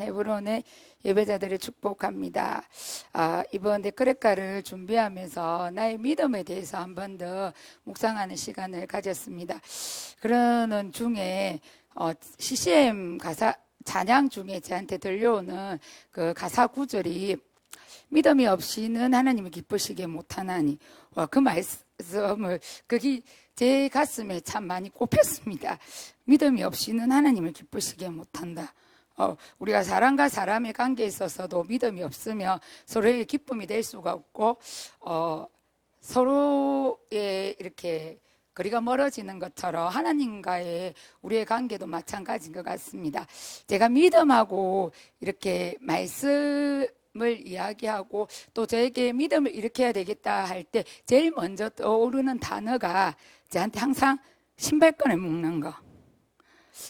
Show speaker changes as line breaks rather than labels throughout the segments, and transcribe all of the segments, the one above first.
헤브론의 예배자들을 축복합니다. 이번 데크레카를 준비하면서 나의 믿음에 대해서 한 번 더 묵상하는 시간을 가졌습니다. 그러는 중에 CCM 가사 찬양 중에 저한테 들려오는 그 가사 구절이 믿음이 없이는 하나님을 기쁘시게 못하나니, 그 말씀을 그게 제 가슴에 참 많이 꼽혔습니다. 믿음이 없이는 하나님을 기쁘시게 못한다. 우리가 사람과 사람의 관계에 있어서도 믿음이 없으면 서로의 기쁨이 될 수가 없고, 서로의 이렇게 거리가 멀어지는 것처럼 하나님과의 우리의 관계도 마찬가지인 것 같습니다. 제가 믿음하고 이렇게 말씀을 이야기하고 또 저에게 믿음을 일으켜야 되겠다 할 때 제일 먼저 떠오르는 단어가 저한테 항상 신발끈을 묶는 거.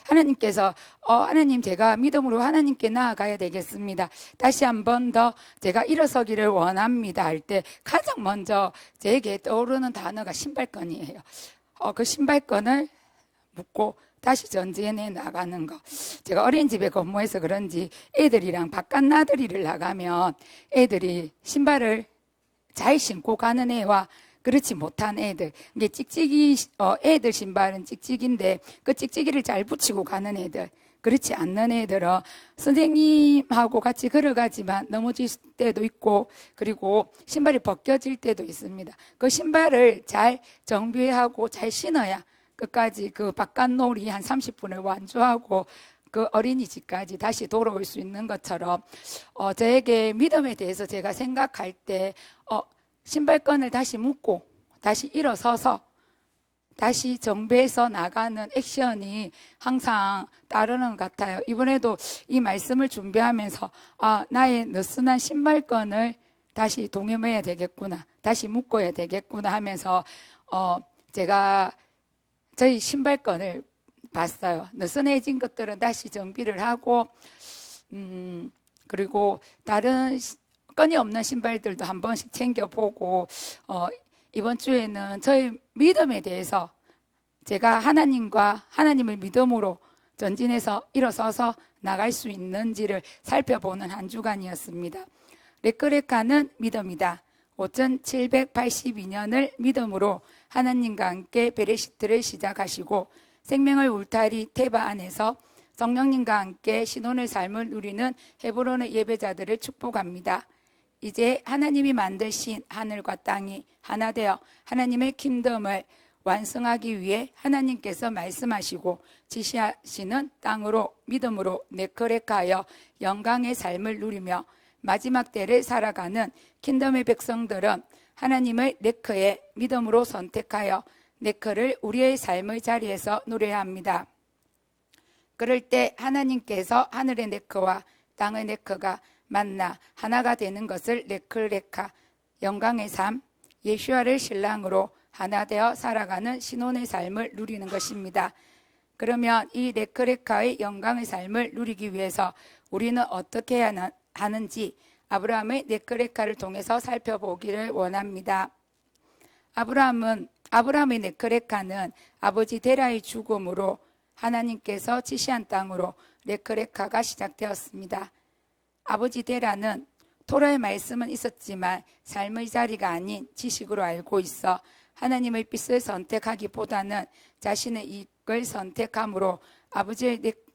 하나님께서 하나님, 제가 믿음으로 하나님께 나아가야 되겠습니다. 다시 한 번 더 제가 일어서기를 원합니다 할 때 가장 먼저 제게 떠오르는 단어가 신발끈이에요. 그 신발끈을 묶고 다시 전진해 나가는 거. 제가 어린이집에 근무해서 그런지 애들이랑 바깥 나들이를 나가면 애들이 신발을 잘 신고 가는 애와 그렇지 못한 애들, 이게 찍찍이, 애들 신발은 찍찍인데 그 찍찍이를 잘 붙이고 가는 애들, 그렇지 않는 애들은 선생님하고 같이 걸어가지만 넘어질 때도 있고, 그리고 신발이 벗겨질 때도 있습니다. 그 신발을 잘 정비하고 잘 신어야 끝까지 그 바깥놀이 한 30분을 완주하고 그 어린이집까지 다시 돌아올 수 있는 것처럼, 저에게 믿음에 대해서 제가 생각할 때, 신발끈을 다시 묶고 다시 일어서서 다시 정비해서 나가는 액션이 항상 따르는 것 같아요. 이번에도 이 말씀을 준비하면서 나의 느슨한 신발끈을 다시 동여매야 되겠구나, 다시 묶어야 되겠구나 하면서 제가 저희 신발끈을 봤어요. 느슨해진 것들은 다시 정비를 하고, 그리고 다른 끈이 없는 신발들도 한 번씩 챙겨보고, 이번 주에는 저희 믿음에 대해서 제가 하나님을 믿음으로 전진해서 일어서서 나갈 수 있는지를 살펴보는 한 주간이었습니다. 레크레카는 믿음이다. 5782년을 믿음으로 하나님과 함께 베레시트를 시작하시고 생명의 울타리 테바 안에서 성령님과 함께 신혼의 삶을 누리는 헤브론의 예배자들을 축복합니다. 이제 하나님이 만드신 하늘과 땅이 하나 되어 하나님의 킹덤을 완성하기 위해 하나님께서 말씀하시고 지시하시는 땅으로 믿음으로 네크레카하여 영광의 삶을 누리며 마지막 때를 살아가는 킹덤의 백성들은 하나님의 네크에 믿음으로 선택하여 네크를 우리의 삶의 자리에서 누려야 합니다. 그럴 때 하나님께서 하늘의 네크와 땅의 네크가 만나 하나가 되는 것을 레크레카, 영광의 삶, 예수와를 신랑으로 하나 되어 살아가는 신혼의 삶을 누리는 것입니다. 그러면 이 레크레카의 영광의 삶을 누리기 위해서 우리는 어떻게 해야 하는지 아브라함의 레크레카를 통해서 살펴보기를 원합니다. 아브라함의 레크레카는 아버지 데라의 죽음으로 하나님께서 지시한 땅으로 레크레카가 시작되었습니다. 아버지 데라는 토라의 말씀은 있었지만 삶의 자리가 아닌 지식으로 알고 있어 하나님의 뜻을 선택하기보다는 자신의 이익을 선택함으로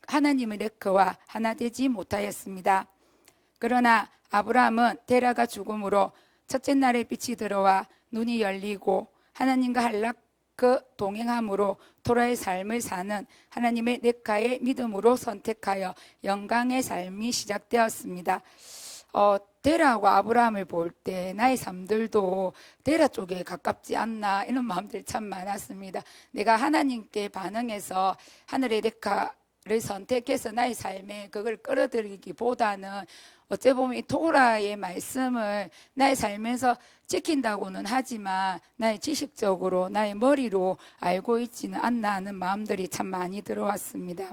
하나님의 네크와 하나 되지 못하였습니다. 그러나 아브라함은 데라가 죽음으로 첫째 날에 빛이 들어와 눈이 열리고 하나님과 한라크 동행함으로 토라의 삶을 사는 하나님의 네카의 믿음으로 선택하여 영광의 삶이 시작되었습니다. 데라하고 아브라함을 볼 때 나의 삶들도 데라 쪽에 가깝지 않나 이런 마음들이 참 많았습니다. 내가 하나님께 반응해서 하늘의 네카를 선택해서 나의 삶에 그걸 끌어들이기보다는 어찌 보면 이 토라의 말씀을 나의 삶에서 지킨다고는 하지만 나의 지식적으로 나의 머리로 알고 있지는 않나 하는 마음들이 참 많이 들어왔습니다.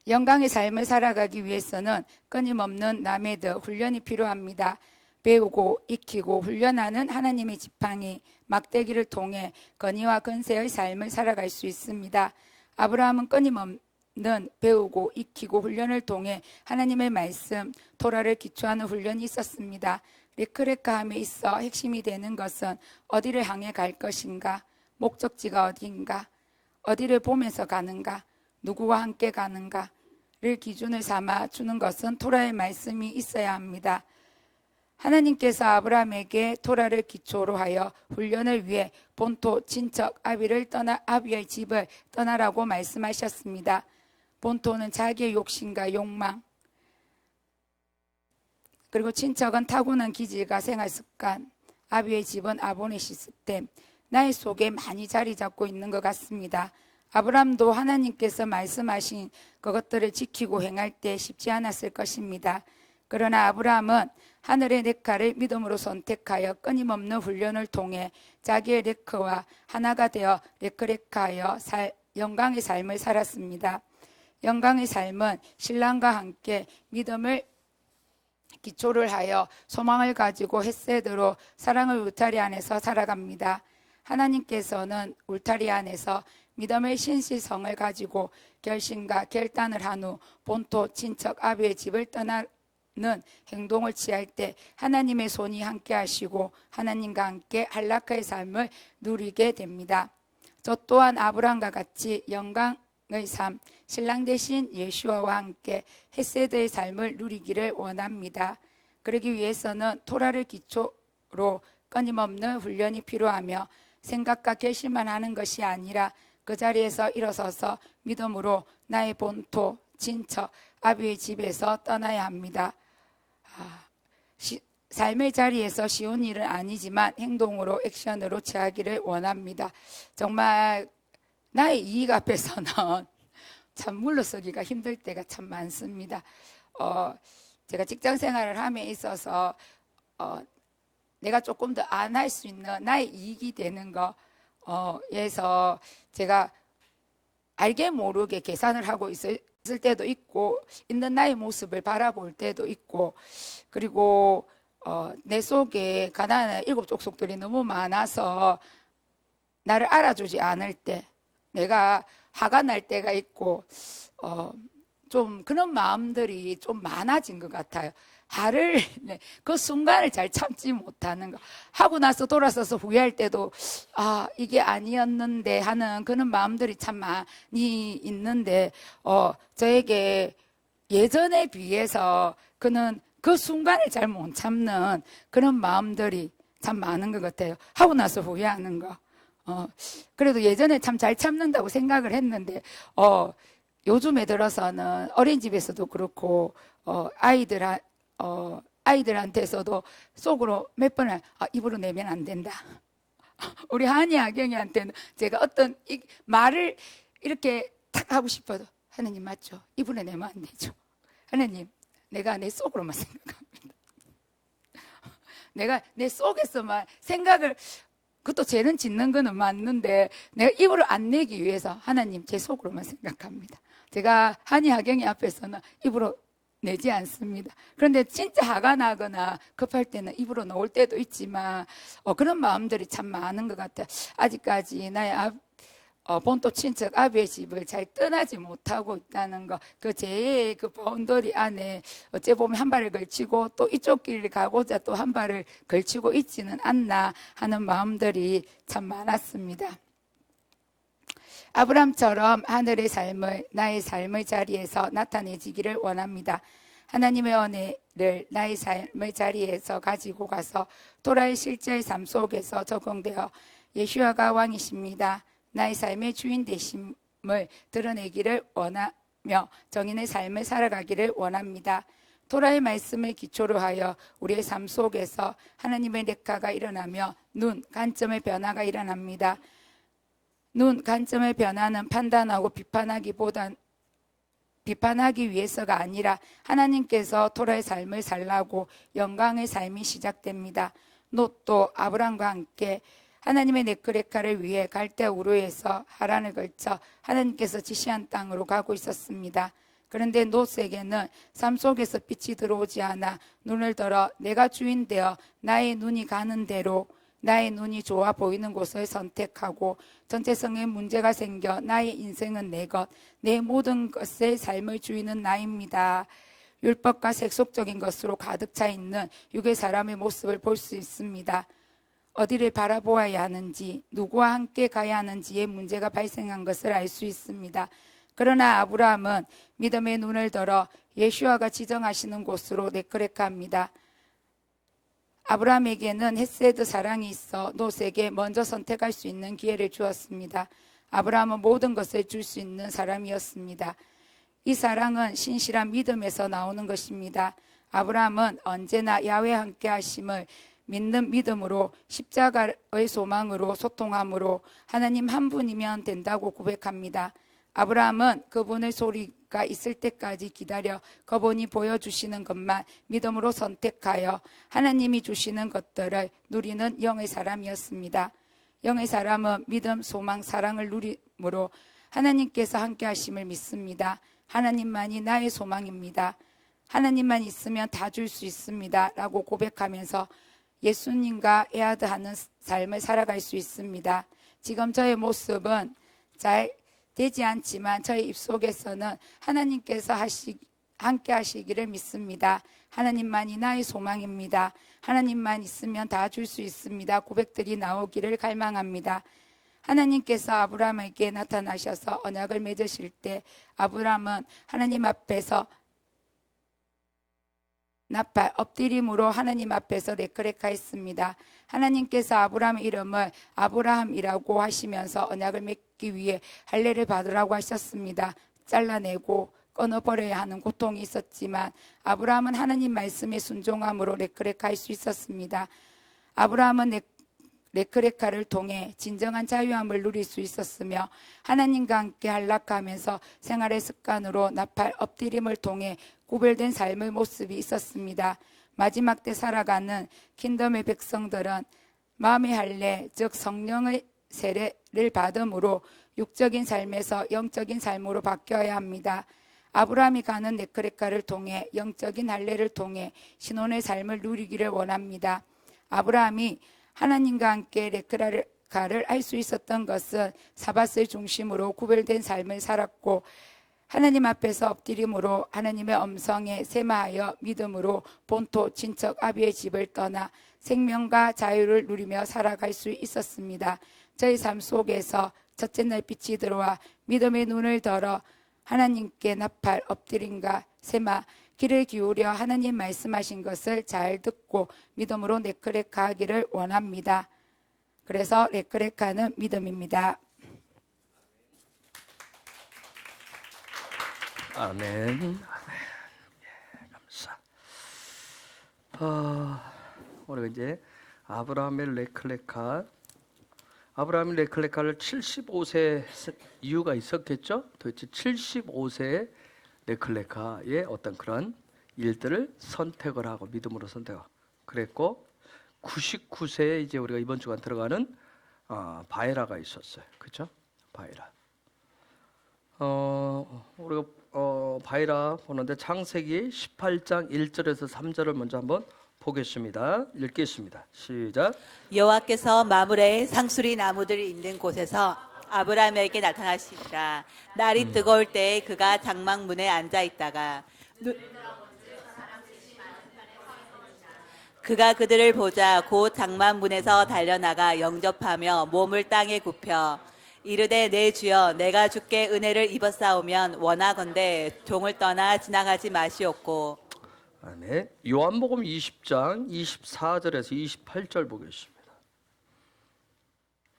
영광의 삶을 살아가기 위해서는 끊임없는 나메드 훈련이 필요합니다. 배우고 익히고 훈련하는 하나님의 지팡이 막대기를 통해 건의와 건세의 삶을 살아갈 수 있습니다. 아브라함은 끊임없는 배우고 익히고 훈련을 통해 하나님의 말씀, 토라를 기초하는 훈련이 있었습니다. 레크레카함에 있어 핵심이 되는 것은 어디를 향해 갈 것인가, 목적지가 어디인가, 어디를 보면서 가는가, 누구와 함께 가는가를 기준을 삼아 주는 것은 토라의 말씀이 있어야 합니다. 하나님께서 아브라함에게 토라를 기초로 하여 훈련을 위해 본토 친척 아비의 집을 떠나라고 말씀하셨습니다. 본토는 자기의 욕심과 욕망, 그리고 친척은 타고난 기질과 생활 습관, 아비의 집은 아본의 시스템, 나의 속에 많이 자리 잡고 있는 것 같습니다. 아브라함도 하나님께서 말씀하신 그것들을 지키고 행할 때 쉽지 않았을 것입니다. 그러나 아브라함은 하늘의 레카를 믿음으로 선택하여 끊임없는 훈련을 통해 자기의 레크와 하나가 되어 레크레카하여 영광의 삶을 살았습니다. 영광의 삶은 신랑과 함께 믿음을 기초를 하여 소망을 가지고 헷세드로 사랑의 울타리 안에서 살아갑니다. 하나님께서는 울타리 안에서 믿음의 신실성을 가지고 결심과 결단을 한 후 본토 친척 아비의 집을 떠나는 행동을 취할 때 하나님의 손이 함께 하시고 하나님과 함께 한락의 삶을 누리게 됩니다. 저 또한 아브라함과 같이 영광의 삶, 신랑 대신 예수와와 함께 헷세드의 삶을 누리기를 원합니다. 그러기 위해서는 토라를 기초로 끊임없는 훈련이 필요하며 생각과 결심만 하는 것이 아니라 그 자리에서 일어서서 믿음으로 나의 본토, 친척, 아비의 집에서 떠나야 합니다. 삶의 자리에서 쉬운 일은 아니지만 행동으로 액션으로 취하기를 원합니다. 정말 나의 이익 앞에서는 참 물러서기가 힘들 때가 참 많습니다. 제가 직장 생활을 함에 있어서 내가 조금 더 안 할 수 있는 나의 이익이 되는 거에서 제가 알게 모르게 계산을 하고 있을 때도 있고 있는 나의 모습을 바라볼 때도 있고 그리고 내 속에 가난한 일곱 족속들이 너무 많아서 나를 알아주지 않을 때 내가 화가 날 때가 있고 좀 그런 마음들이 좀 많아진 것 같아요. 화를 그 순간을 잘 참지 못하는 거 하고 나서 돌아서서 후회할 때도 이게 아니었는데 하는 그런 마음들이 참 많이 있는데 저에게 예전에 비해서 그는 그 순간을 잘 못 참는 그런 마음들이 참 많은 것 같아요. 하고 나서 후회하는 거 그래도 예전에 참 잘 참는다고 생각을 했는데 요즘에 들어서는 어린이집에서도 그렇고 아이들한테서도 속으로 몇 번을 입으로 내면 안 된다. 우리 한이 아경이한테는 제가 어떤 말을 이렇게 탁 하고 싶어도 하나님 맞죠? 입으로 내면 안 되죠. 하나님 내가 내 속으로만 생각합니다. 내가 내 속에서만 생각을 그것도 죄는 짓는 거는 맞는데 내가 입으로 안 내기 위해서 하나님 제 속으로만 생각합니다. 제가 한이 하경이 앞에서는 입으로 내지 않습니다. 그런데 진짜 화가 나거나 급할 때는 입으로 놓을 때도 있지만 그런 마음들이 참 많은 것 같아요. 아직까지 나의 본토 친척 아비의 집을 잘 떠나지 못하고 있다는 거, 그 제 그 바운더리 안에 어째 보면 한 발을 걸치고 또 이쪽 길을 가고자 또 한 발을 걸치고 있지는 않나 하는 마음들이 참 많았습니다. 아브람처럼 하늘의 삶을 나의 삶의 자리에서 나타내지기를 원합니다. 하나님의 은혜를 나의 삶의 자리에서 가지고 가서 토라의 실제의 삶 속에서 적용되어 예수아가 왕이십니다. 나의 삶의 주인 되심을 드러내기를 원하며 정인의 삶을 살아가기를 원합니다. 토라의 말씀을 기초로 하여 우리의 삶 속에서 하나님의 렉카가 일어나며 관점의 변화가 일어납니다. 관점의 변화는 판단하고 비판하기 위해서가 아니라 하나님께서 토라의 삶을 살라고 영광의 삶이 시작됩니다. 롯도 아브람과 함께 하나님의 네크레카를 위해 갈대아 우르에서 하란을 걸쳐 하나님께서 지시한 땅으로 가고 있었습니다. 그런데 롯에게는 삶 속에서 빛이 들어오지 않아 눈을 들어 내가 주인 되어 나의 눈이 가는 대로 나의 눈이 좋아 보이는 곳을 선택하고 전체성에 문제가 생겨 나의 인생은 내 것, 내 모든 것의 삶의 주인은 나입니다. 율법과 세속적인 것으로 가득 차 있는 육의 사람의 모습을 볼 수 있습니다. 어디를 바라보아야 하는지, 누구와 함께 가야 하는지에 문제가 발생한 것을 알 수 있습니다. 그러나 아브라함은 믿음의 눈을 들어 예수아가 지정하시는 곳으로 네크레카합니다. 아브라함에게는 헷세드 사랑이 있어 롯에게 먼저 선택할 수 있는 기회를 주었습니다. 아브라함은 모든 것을 줄 수 있는 사람이었습니다. 이 사랑은 신실한 믿음에서 나오는 것입니다. 아브라함은 언제나 야훼와 함께 하심을 믿는 믿음으로 십자가의 소망으로 소통함으로 하나님 한 분이면 된다고 고백합니다. 아브라함은 그분의 소리가 있을 때까지 기다려 그분이 보여주시는 것만 믿음으로 선택하여 하나님이 주시는 것들을 누리는 영의 사람이었습니다. 영의 사람은 믿음, 소망, 사랑을 누림으로 하나님께서 함께 하심을 믿습니다. 하나님만이 나의 소망입니다. 하나님만 있으면 다 줄 수 있습니다. 라고 고백하면서 예수님과 애아드하는 삶을 살아갈 수 있습니다. 지금 저의 모습은 잘 되지 않지만 저의 입속에서는 하나님께서 함께 하시기를 믿습니다. 하나님만이 나의 소망입니다. 하나님만 있으면 다 줄 수 있습니다. 고백들이 나오기를 갈망합니다. 하나님께서 아브라함에게 나타나셔서 언약을 맺으실 때 아브라함은 하나님 앞에서 나팔 엎드림으로 하나님 앞에서 레크레카했습니다. 하나님께서 아브라함의 이름을 아브라함이라고 하시면서 언약을 맺기 위해 할례를 받으라고 하셨습니다. 잘라내고 끊어버려야 하는 고통이 있었지만 아브라함은 하나님 말씀에 순종함으로 레크레카할 수 있었습니다. 아브라함은 레크레카를 통해 진정한 자유함을 누릴 수 있었으며 하나님과 함께 한락하면서 생활의 습관으로 나팔 엎드림을 통해 구별된 삶의 모습이 있었습니다. 마지막 때 살아가는 킹덤의 백성들은 마음의 할례, 즉 성령의 세례를 받음으로 육적인 삶에서 영적인 삶으로 바뀌어야 합니다. 아브라함이 가는 네크레카를 통해 영적인 할례를 통해 신혼의 삶을 누리기를 원합니다. 아브라함이 하나님과 함께 레크레카를 할 수 있었던 것은 사밧을 중심으로 구별된 삶을 살았고 하나님 앞에서 엎드림으로 하나님의 음성에 세마하여 믿음으로 본토 친척 아비의 집을 떠나 생명과 자유를 누리며 살아갈 수 있었습니다. 저희 삶 속에서 첫째 날 빛이 들어와 믿음의 눈을 들어 하나님께 나팔 엎드림과 세마 귀를 기울여 하나님 말씀하신 것을 잘 듣고 믿음으로 레크레카하기를 원합니다. 그래서 레크레카는 믿음입니다.
아멘. 아멘. 예, 감사. 우리가 이제 아브라함의 레클레카를 75세 이유가 있었겠죠? 도대체 75세의 레클레카의 어떤 그런 일들을 선택을 하고 믿음으로 선택하고 그랬고 99세에 이제 우리가 이번 주간 들어가는 바에라가 있었어요. 그렇죠? 바에라. 우리가 바이라 보는데 창세기 18장 1절에서 3절을 먼저 한번 보겠습니다. 읽겠습니다. 시작.
여호와께서 마므레의 상수리 나무들이 있는 곳에서 아브라함에게 나타나시니라. 날이 뜨거울 때에 그가 장막문에 앉아 있다가 그가 그들을 보자 곧 장막문에서 달려나가 영접하며 몸을 땅에 굽혀 이르되 내 주여 내가 주께 은혜를 입었사오면 원하건대 종을 떠나 지나가지 마시옵고.
아멘. 요한복음 20장 24절에서 28절 보겠습니다.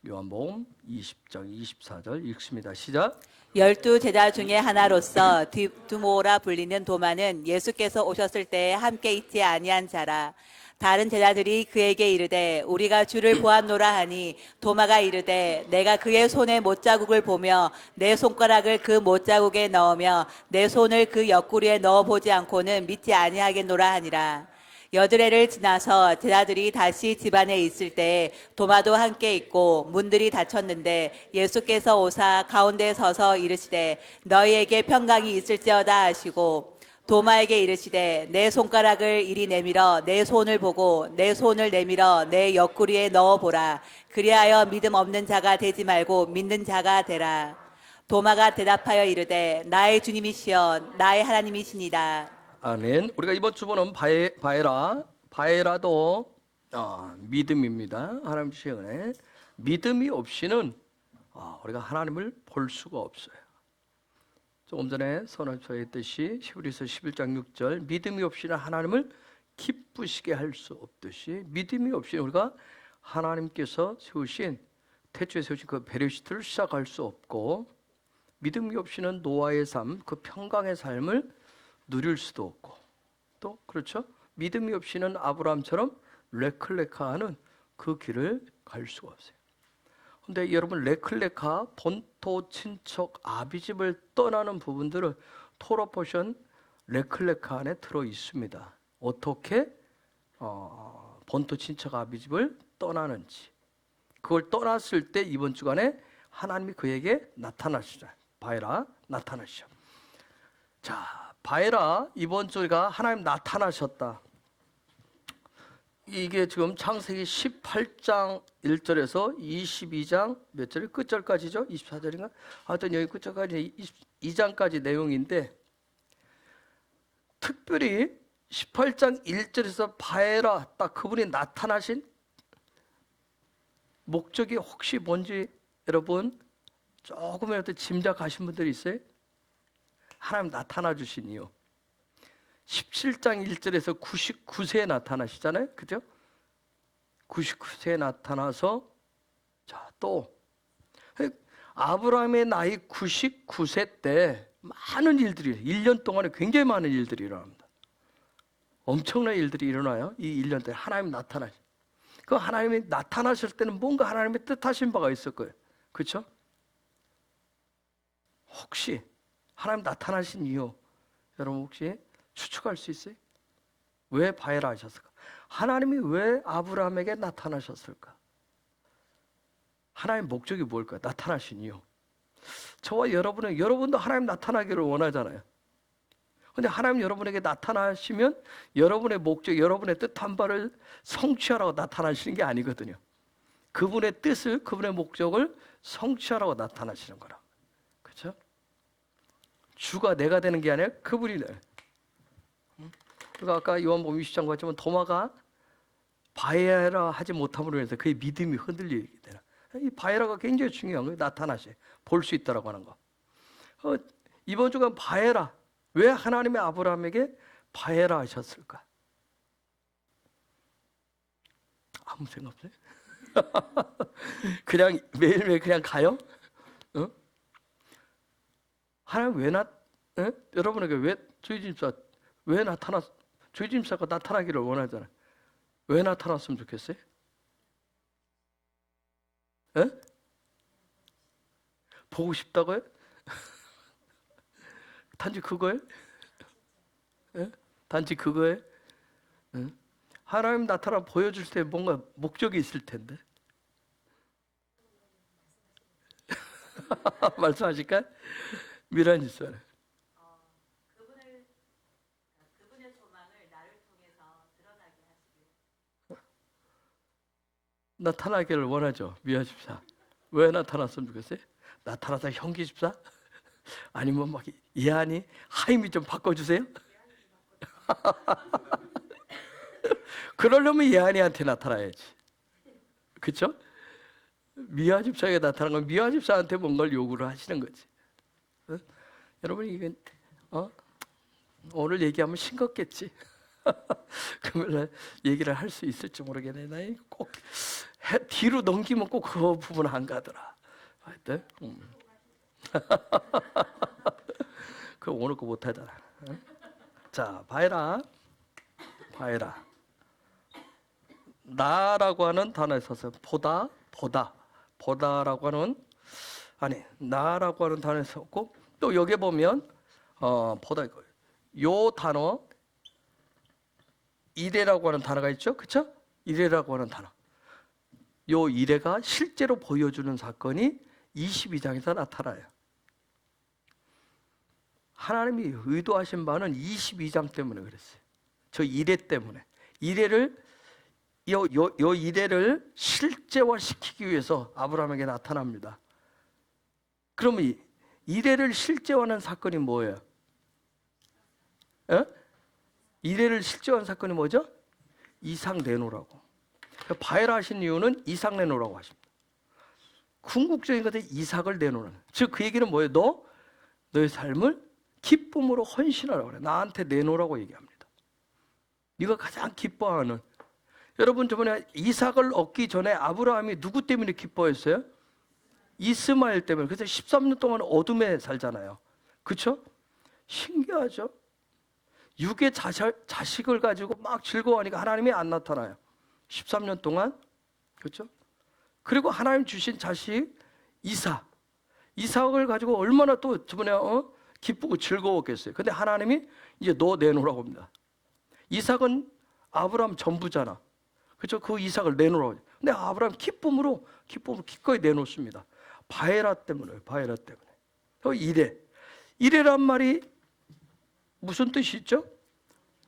요한복음 20장 24절 읽습니다. 시작.
12 제자 중에 하나로서 디두모라 불리는 도마는 예수께서 오셨을 때에 함께 있지 아니한 자라. 다른 제자들이 그에게 이르되 우리가 주를 보았노라 하니 도마가 이르되 내가 그의 손에 못자국을 보며 내 손가락을 그 못자국에 넣으며 내 손을 그 옆구리에 넣어보지 않고는 믿지 아니하겠노라 하니라. 여드레를 지나서 제자들이 다시 집안에 있을 때 도마도 함께 있고 문들이 닫혔는데 예수께서 오사 가운데 서서 이르시되 너희에게 평강이 있을지어다 하시고 도마에게 이르시되 내 손가락을 이리 내밀어 내 손을 보고 내 손을 내밀어 내 옆구리에 넣어보라. 그리하여 믿음 없는 자가 되지 말고 믿는 자가 되라. 도마가 대답하여 이르되 나의 주님이시여 나의 하나님이시니이다.
아멘. 우리가 이번 주보는 바에라도 믿음입니다. 하나님 주신 은혜. 믿음이 없이는 우리가 하나님을 볼 수가 없어요. 조금 전에 선언했듯이 히브리서 11장 6절 믿음이 없이는 하나님을 기쁘시게 할 수 없듯이 믿음이 없이는 우리가 하나님께서 세우신 태초에 세우신 그 베레시트를 시작할 수 없고 믿음이 없이는 노아의 삶, 그 평강의 삶을 누릴 수도 없고 또 그렇죠? 믿음이 없이는 아브라함처럼 레클레카하는 그 길을 갈 수가 없어요. 근데 여러분 레클레카 본토 친척 아비집을 떠나는 부분들은 토라 포션 레클레카 안에 들어 있습니다. 어떻게 본토 친척 아비집을 떠나는지 그걸 떠났을 때 이번 주간에 하나님이 그에게 나타나시죠. 바에라 나타나시죠. 자, 바에라 이번 주가 하나님 나타나셨다. 이게 지금 창세기 18장 1절에서 22장 몇 절이 끝절까지죠? 24절인가? 하여튼 여기 끝절까지 22장까지 내용인데 특별히 18장 1절에서 바에라 딱 그분이 나타나신 목적이 혹시 뭔지 여러분 조금이라도 짐작하신 분들이 있어요? 하나님 나타나 주신 이유 17장 1절에서 99세에 나타나시잖아요. 그죠? 99세에 나타나서 자, 또 아브라함의 나이 99세 때 많은 일들이 1년 동안에 굉장히 많은 일들이 일어납니다. 엄청난 일들이 일어나요. 이 1년 동안 하나님 나타나시. 그 하나님이 나타나실 때는 뭔가 하나님의 뜻하신 바가 있을 거예요. 그렇죠? 혹시 하나님 나타나신 이유 여러분 혹시 추측할 수 있어요? 왜 바에라 하셨을까? 하나님이 왜 아브라함에게 나타나셨을까? 하나님의 목적이 뭘까요? 나타나신 이유. 저와 여러분도 하나님 나타나기를 원하잖아요. 근데 하나님 여러분에게 나타나시면 여러분의 목적, 여러분의 뜻한 바를 성취하라고 나타나시는 게 아니거든요. 그분의 뜻을, 그분의 목적을 성취하라고 나타나시는 거라. 그렇죠? 주가 내가 되는 게 아니라 그분이 내. 그러니까 아까 요한복음 20장 봤지만 도마가 바에라 하지 못함으로 해서 그의 믿음이 흔들리게 되나. 이 바에라가 굉장히 중요한 거예요. 나타나시, 볼 수 있다라고 하는 거. 이번 주간 바에라. 왜 하나님의 아브라함에게 바에라 하셨을까? 아무 생각 없어요? 그냥 매일매일 그냥 가요? 하나님 여러분에게 왜 주의짐사 왜 주의짐사가 나타나기를 원하잖아요. 왜 나타났으면 좋겠어요? 보고 싶다고요? 단지 그거예요? 단지 그거예요? 하나님 나타나 보여줄 때 뭔가 목적이 있을 텐데. 말씀하실까요? 미란 있어요.
그분의 소망을 나를 통해서 드러나게 하시길.
나타나기를 원하죠. 미아 집사. 왜 나타났으면 좋겠어요? 나타나서 형기 집사? 아니면 막 예한이 하임이 좀 바꿔주세요? 그러려면 예한이한테 나타나야지. 그렇죠? 미아 집사에게 나타난 건 미아 집사한테 뭔가를 요구를 하시는 거지. 여러분 이건 오늘 얘기하면 싱겁겠지. 그러면 얘기를 할 수 있을지 모르겠네. 나 꼭 뒤로 넘기면 꼭 그 부분 안 가더라. 하여튼 그 오늘 거 못하잖아. 자, 바에라. 나라고 하는 단어에 있어서 보다라고 하는 나라고 하는 단어에 썼고 또 여기 보면 보다 요 단어 이레라고 하는 단어가 있죠, 그렇죠? 이레라고 하는 단어. 요 이레가 실제로 보여주는 사건이 22장에서 나타나요. 하나님이 의도하신 바는 22장 때문에 그랬어요. 저 이레 때문에. 이레를 요 이레를 실제화시키기 위해서 아브라함에게 나타납니다. 그러면 이 이레를 실제화하는 사건이 뭐예요? 이레를 실제화한 사건이 뭐죠? 이삭 내놓으라고. 바에라 하신 이유는 이삭 내놓으라고 하십니다. 궁극적인 것은 이삭을 내놓는. 즉 그 얘기는 뭐예요? 너의 삶을 기쁨으로 헌신하라고 그래. 나한테 내놓으라고 얘기합니다. 네가 가장 기뻐하는. 여러분 저번에 이삭을 얻기 전에 아브라함이 누구 때문에 기뻐했어요? 이스마엘 때문에. 그래서 13년 동안 어둠에 살잖아요. 그렇죠? 신기하죠? 육의 자식을 가지고 막 즐거워하니까 하나님이 안 나타나요. 13년 동안. 그렇죠? 그리고 하나님 주신 자식 이삭을 가지고 얼마나 또 저번에 기쁘고 즐거웠겠어요. 근데 하나님이 이제 너 내놓으라고 합니다. 이삭은 아브라함 전부잖아. 그렇죠? 그 이삭을 내놓으라고. 근데 아브라함 기쁨으로 기꺼이 내놓습니다. 바에라 때문에. 이레란 말이 무슨 뜻이 있죠?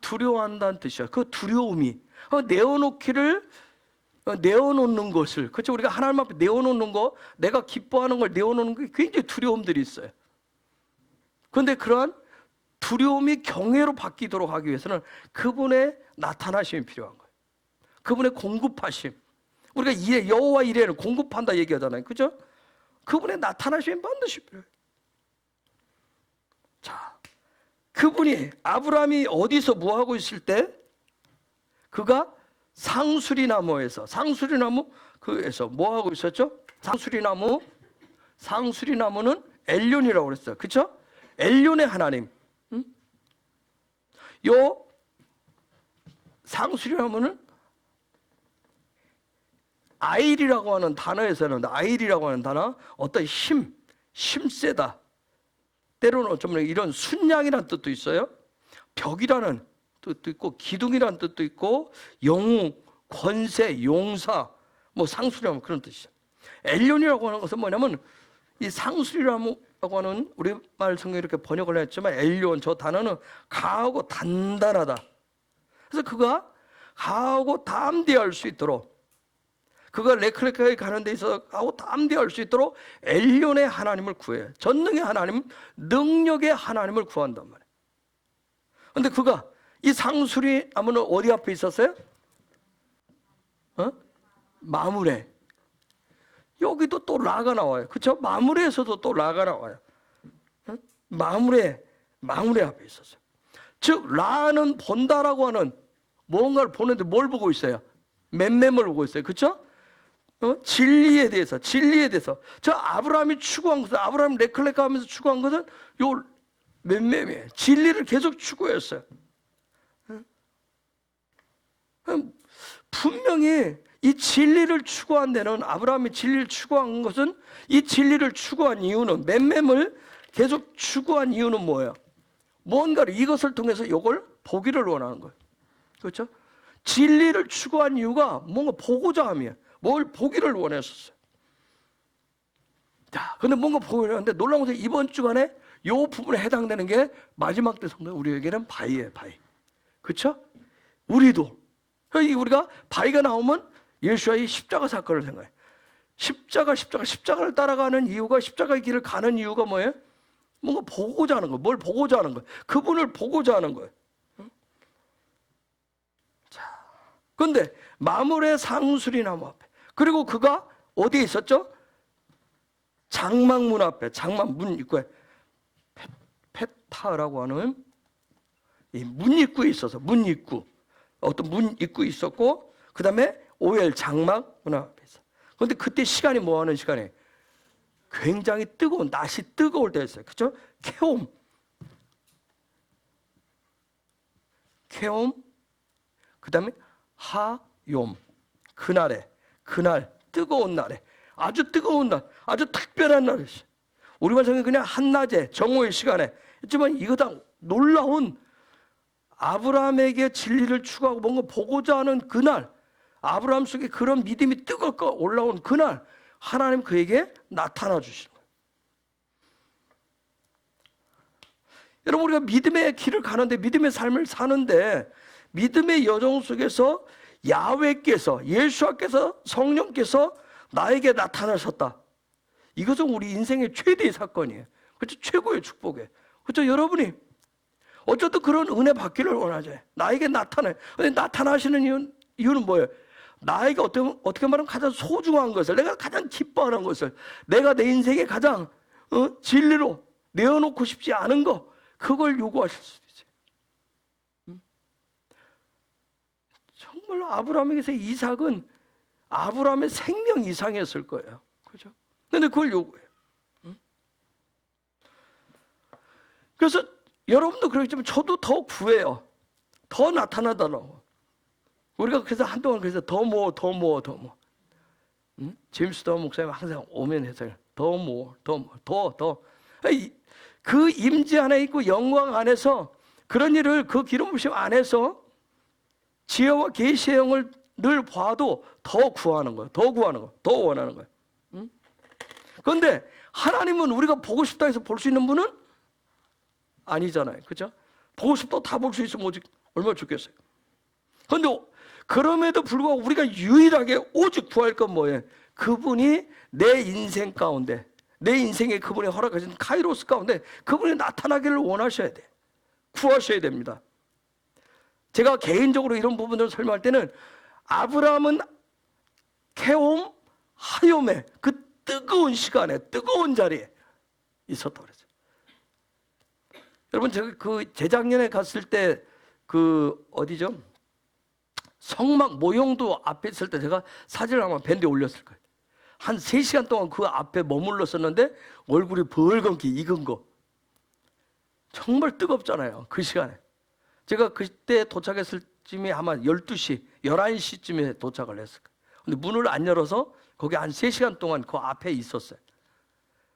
두려워한다는 뜻이야. 그 두려움이 내어놓는 것을, 그렇죠? 우리가 하나님 앞에 내어놓는 거, 내가 기뻐하는 걸 내어놓는 게 굉장히 두려움들이 있어요. 그런데 그러한 두려움이 경외로 바뀌도록 하기 위해서는 그분의 나타나심이 필요한 거예요. 그분의 공급하심. 우리가 여호와 이레를 공급한다 얘기하잖아요. 그죠? 그분의 나타나심이 반드시 필요해요. 자, 그분이 아브라함이 어디서 뭐 하고 있을 때 그가 상수리나무에서 뭐 하고 있었죠? 상수리나무는 엘륜이라고 그랬어요. 그렇죠? 엘륜의 하나님. 요 상수리나무는 아일이라고 하는 단어에서는 어떤 힘세다. 때로는 좀 이런 순양이라는 뜻도 있어요. 벽이라는 뜻도 있고 기둥이라는 뜻도 있고 영웅, 권세, 용사, 뭐 상수리나무 그런 뜻이죠. 엘륜이라고 하는 것은 뭐냐면 이 상수리나무라고 하는 우리말 성경에 이렇게 번역을 했지만 엘륜 저 단어는 강하고 단단하다. 그래서 그가 강하고 담대할 수 있도록 그가 레클레카에 가는 데 있어서 하고 담대할 수 있도록 엘륜의 하나님을 구해요. 전능의 하나님, 능력의 하나님을 구한단 말이에요. 그런데 그가 이 상수리 나무는 어디 앞에 있었어요? 마므레. 여기도 또 라가 나와요. 그렇죠? 마므레에서도 또 라가 나와요. 마므레 앞에 있었어요. 즉 라는 본다라고 하는 뭔가를 보는데 뭘 보고 있어요? 맴맴을 보고 있어요. 그렇죠? 진리에 대해서 저 아브라함이 추구한 것은 아브라함 레클레카 하면서 추구한 것은 요 맴맴이에요. 진리를 계속 추구했어요. 분명히 이 진리를 추구한 데는 아브라함이 진리를 추구한 것은 이 진리를 추구한 이유는 맴맴을 계속 추구한 이유는 뭐예요? 뭔가를 이것을 통해서 이걸 보기를 원하는 거예요. 그렇죠? 진리를 추구한 이유가 뭔가 보고자 함이에요. 뭘 보기를 원했었어요. 자, 근데 뭔가 보기를 하는데 놀라운 것은 이번 주간에 이 부분에 해당되는 게 마지막 때 성도 우리에게는 바위예요, 바위. 그렇죠? 우리도 우리가 바위가 나오면 예수와의 십자가 사건을 생각해. 십자가를 따라가는 이유가 십자가의 길을 가는 이유가 뭐예요? 뭔가 보고자 하는 거예요. 뭘 보고자 하는 거예요? 그분을 보고자 하는 거예요. 자, 그런데 마므레 상수리나무 앞에 그리고 그가 어디에 있었죠? 장막문 앞에 장막문 입구에 페타라고 하는 이 문 입구에 있어서 문 입구 어떤 문 입구에 있었고 그 다음에 오엘 장막문 앞에 있어. 그런데 그때 시간이 뭐 하는 시간에 굉장히 뜨거운 낮이 뜨거울 때였어요. 그렇죠? 케옴 그 다음에 하욤 그날 뜨거운 날에 아주 뜨거운 날 아주 특별한 날이었어요. 우리말 성경 그냥 한낮에 정오의 시간에 했지만 이거 다 놀라운 아브라함에게 진리를 추구하고 뭔가 보고자 하는 그날 아브라함 속에 그런 믿음이 뜨겁게 올라온 그날 하나님 그에게 나타나 주신 거예요. 여러분, 우리가 믿음의 길을 가는데, 믿음의 삶을 사는데, 믿음의 여정 속에서 야훼께서, 예수와께서, 성령께서 나에게 나타나셨다. 이것은 우리 인생의 최대의 사건이에요. 그렇죠? 최고의 축복이에요. 그렇죠? 여러분이 어쨌든 그런 은혜 받기를 원하죠. 나에게 나타나요. 근데 나타나시는 이유는 뭐예요? 나에게 어떻게 말하면 가장 소중한 것을, 내가 가장 기뻐하는 것을, 내가 내 인생에 가장 진리로 내어놓고 싶지 않은 거, 그걸 요구하실 수도 있어요. 정말 아브라함에게서 이삭은 아브라함의 생명 이상이었을 거예요. 그죠? 근데 그걸 요구해요. 그래서 여러분도 그렇지만 저도 더 구해요. 더 나타나달라고. 우리가 그래서 한동안 그래서 더 모어. 제임스 더 목사님 항상 오면 해서 더 모어. 그 임재 안에 있고 영광 안에서 그런 일을 그 기름 부심 안에서 지혜와 계시의 영을 늘 봐도 더 구하는 거예요. 더 원하는 거예요. 그런데 하나님은 우리가 보고 싶다 해서 볼 수 있는 분은 아니잖아요. 그죠? 보고 싶다고 다 볼 수 있으면 오직 얼마나 좋겠어요. 그런데 그럼에도 불구하고 우리가 유일하게 오직 구할 건 뭐예요? 그분이 내 인생 가운데, 내 인생에 그분이 허락하신 카이로스 가운데 그분이 나타나기를 원하셔야 돼. 구하셔야 됩니다. 제가 개인적으로 이런 부분들을 설명할 때는 아브라함은 케옴 하욤의 그 뜨거운 시간에, 뜨거운 자리에 있었다고 그랬어요. 여러분, 제가 그 재작년에 갔을 때 그 어디죠? 성막 모형도 앞에 있을 때 제가 사진을 아마 밴드에 올렸을 거예요. 한 3시간 동안 그 앞에 머물렀었는데 얼굴이 벌겋게 익은 거. 정말 뜨겁잖아요. 그 시간에. 제가 그때 도착했을 쯤이 아마 12시, 11시쯤에 도착을 했을 거예요. 근데 문을 안 열어서 거기 한 3시간 동안 그 앞에 있었어요.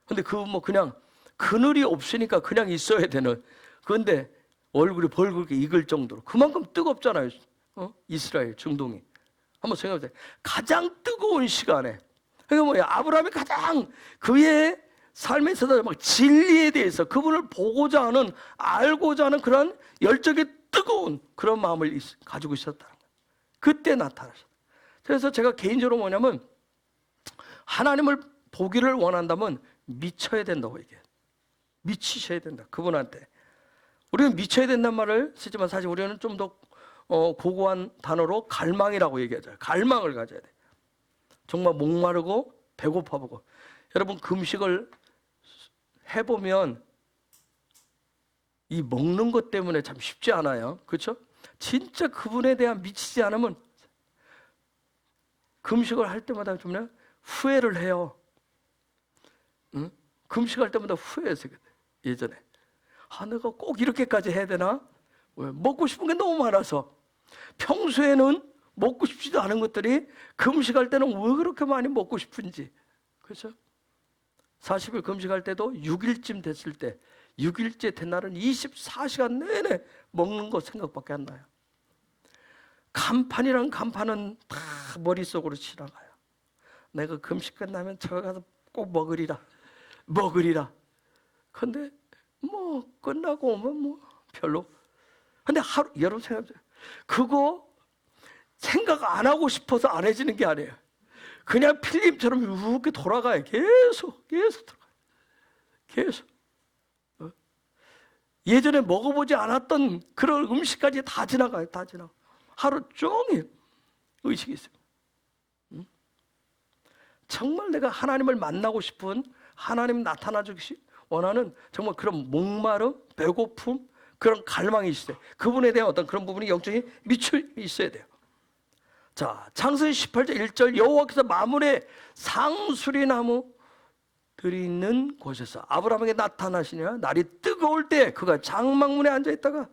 근데 그냥 그늘이 없으니까 그냥 있어야 되는. 그런데 얼굴이 벌겋게 익을 정도로 그만큼 뜨겁잖아요. 이스라엘 중동이. 한번 생각해보세요. 가장 뜨거운 시간에. 그러니까 뭐예요? 아브라함이 가장 그의 삶에 있어서 막 진리에 대해서 그분을 보고자 하는, 알고자 하는 그런 열정이 뜨거운 그런 마음을 가지고 있었다는 거예요. 그때 나타나셨어요. 그래서 제가 개인적으로 뭐냐면 하나님을 보기를 원한다면 미쳐야 된다고 얘기해요. 미치셔야 된다. 그분한테. 우리는 미쳐야 된다는 말을 쓰지만 사실 우리는 좀 더 고고한 단어로 갈망이라고 얘기하죠. 갈망을 가져야 돼. 정말 목마르고 배고파 보고. 여러분, 금식을 해보면 이 먹는 것 때문에 참 쉽지 않아요. 그렇죠? 진짜 그분에 대한 미치지 않으면 금식을 할 때마다 좀 후회를 해요. 응? 금식할 때마다 후회했어요. 예전에. 내가 꼭 이렇게까지 해야 되나? 왜? 먹고 싶은 게 너무 많아서. 평소에는 먹고 싶지도 않은 것들이 금식할 때는 왜 그렇게 많이 먹고 싶은지. 그렇죠? 40일 금식할 때도 6일쯤 됐을 때, 6일째 된 날은 24시간 내내 먹는 거 생각밖에 안 나요. 간판이란 간판은 다 머릿속으로 지나가요. 내가 금식 끝나면 저기 가서 꼭 먹으리라. 근데 뭐 끝나고 오면 뭐 별로. 근데 여러분 생각해보세요. 그거 생각 안 하고 싶어서 안 해지는 게 아니에요. 그냥 필름처럼 이렇게 돌아가요. 계속 돌아가요. 계속. 예전에 먹어보지 않았던 그런 음식까지 다 지나가요. 다 지나가. 하루 종일 의식이 있어요. 정말 내가 하나님을 만나고 싶은, 하나님 나타나주기 원하는 정말 그런 목마름, 배고픔, 그런 갈망이 있어요. 그분에 대한 어떤 그런 부분이 영적인 미쳐 있어야 돼요. 자, 창세기 18장 1절 여호와께서 마물에 상수리나무들이 있는 곳에서 아브라함에게 나타나시냐. 날이 뜨거울 때 그가 장막문에 앉아있다가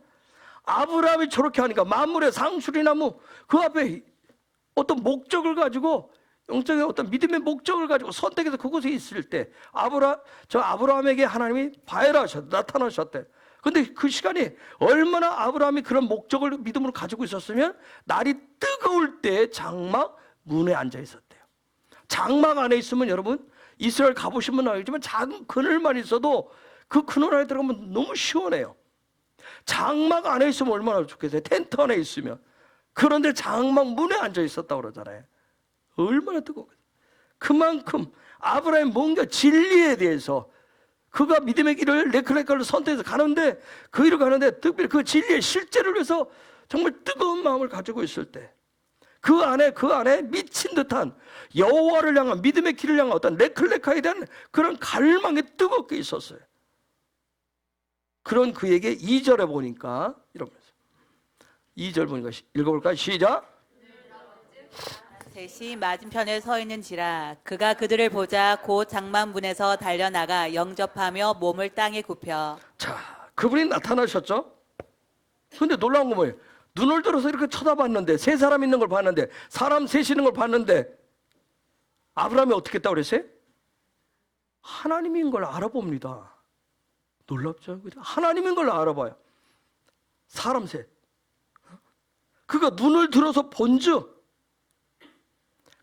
아브라함이 저렇게 하니까 만물의 상수리나무 그 앞에 어떤 목적을 가지고, 영적인 어떤 믿음의 목적을 가지고 선택해서 그곳에 있을 때 아브라함에게 하나님이 나타나셨대. 근데 그 시간이 얼마나 아브라함이 그런 목적을 믿음으로 가지고 있었으면 날이 뜨거울 때 장막 문에 앉아 있었대요. 장막 안에 있으면 여러분, 이스라엘 가보시면 알겠지만 작은 그늘만 있어도 그 그늘 안에 들어가면 너무 시원해요. 장막 안에 있으면 얼마나 좋겠어요. 텐트 안에 있으면. 그런데 장막 문에 앉아 있었다고 그러잖아요. 얼마나 뜨거워요. 그만큼 아브라함이 뭔가 진리에 대해서, 그가 믿음의 길을 네클레카를 선택해서 가는데, 그 길을 가는데 특별히 그 진리의 실제를 위해서 정말 뜨거운 마음을 가지고 있을 때, 그 안에 미친 듯한 여호와를 향한 믿음의 길을 향한 어떤 네클레카에 대한 그런 갈망이 뜨겁게 있었어요. 그런 그에게 2절에 보니까 이러면서, 2절 보니까 읽어볼까요? 시작.
셋이 맞은편에 서 있는지라 그가 그들을 보자 곧 장막문에서 달려나가 영접하며 몸을 땅에 굽혀.
자, 그분이 나타나셨죠? 근데 놀라운 건 뭐예요? 눈을 들어서 이렇게 쳐다봤는데, 세 사람 있는 걸 봤는데, 사람 셋이 있는 걸 봤는데, 아브라함이 어떻게 했다고 그랬어요? 하나님인 걸 알아봅니다. 놀랍죠? 하나님인 걸 알아봐요. 사람 셋. 그가 눈을 들어서 본즉,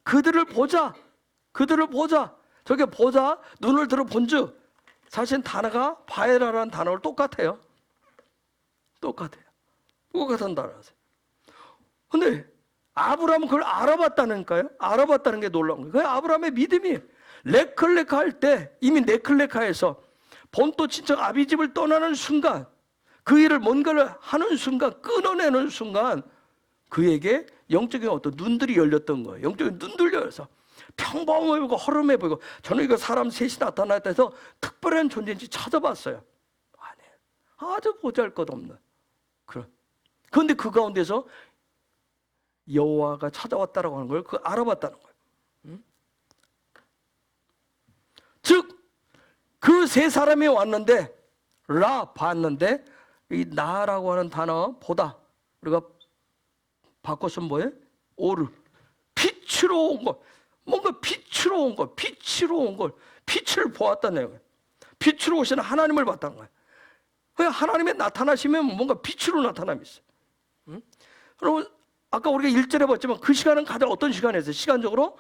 그들을 보자. 저게 보자, 눈을 들어 본즉, 사실 단어가 바에라라는 단어를 똑같은 단어라서. 근데 아브라함은 그걸 알아봤다니까요. 알아봤다는 게 놀라운 거예요. 그 아브라함의 믿음이 네클레카 할 때, 이미 네클레카에서 본토 친척 아비집을 떠나는 순간, 그 일을 뭔가를 하는 순간, 끊어내는 순간, 그에게 영적인 어떤 눈들이 열렸던 거예요. 영적인 눈들 열려서 평범해 보이고 허름해 보이고, 저는 이거 사람 셋이 나타났다 해서 특별한 존재인지 찾아봤어요. 아니에요. 아주 보잘것없는 그런. 그런데 그 가운데서 여호와가 찾아왔다라고 하는 걸 알아봤다는 거예요. 즉 그 세 사람이 왔는데, 봤는데, 이 나라고 하는 단어 보다, 우리가 바꿔서 뭐예요? 오르. 빛으로 온 것. 뭔가 빛으로 온 것. 빛을 보았다는 거예요. 빛으로 오시는 하나님을 봤다는 거예요. 그냥 하나님의 나타나시면 뭔가 빛으로 나타남이 있어요. 여러분, 아까 우리가 1절에 봤지만 그 시간은 가장 어떤 시간이었어요? 시간적으로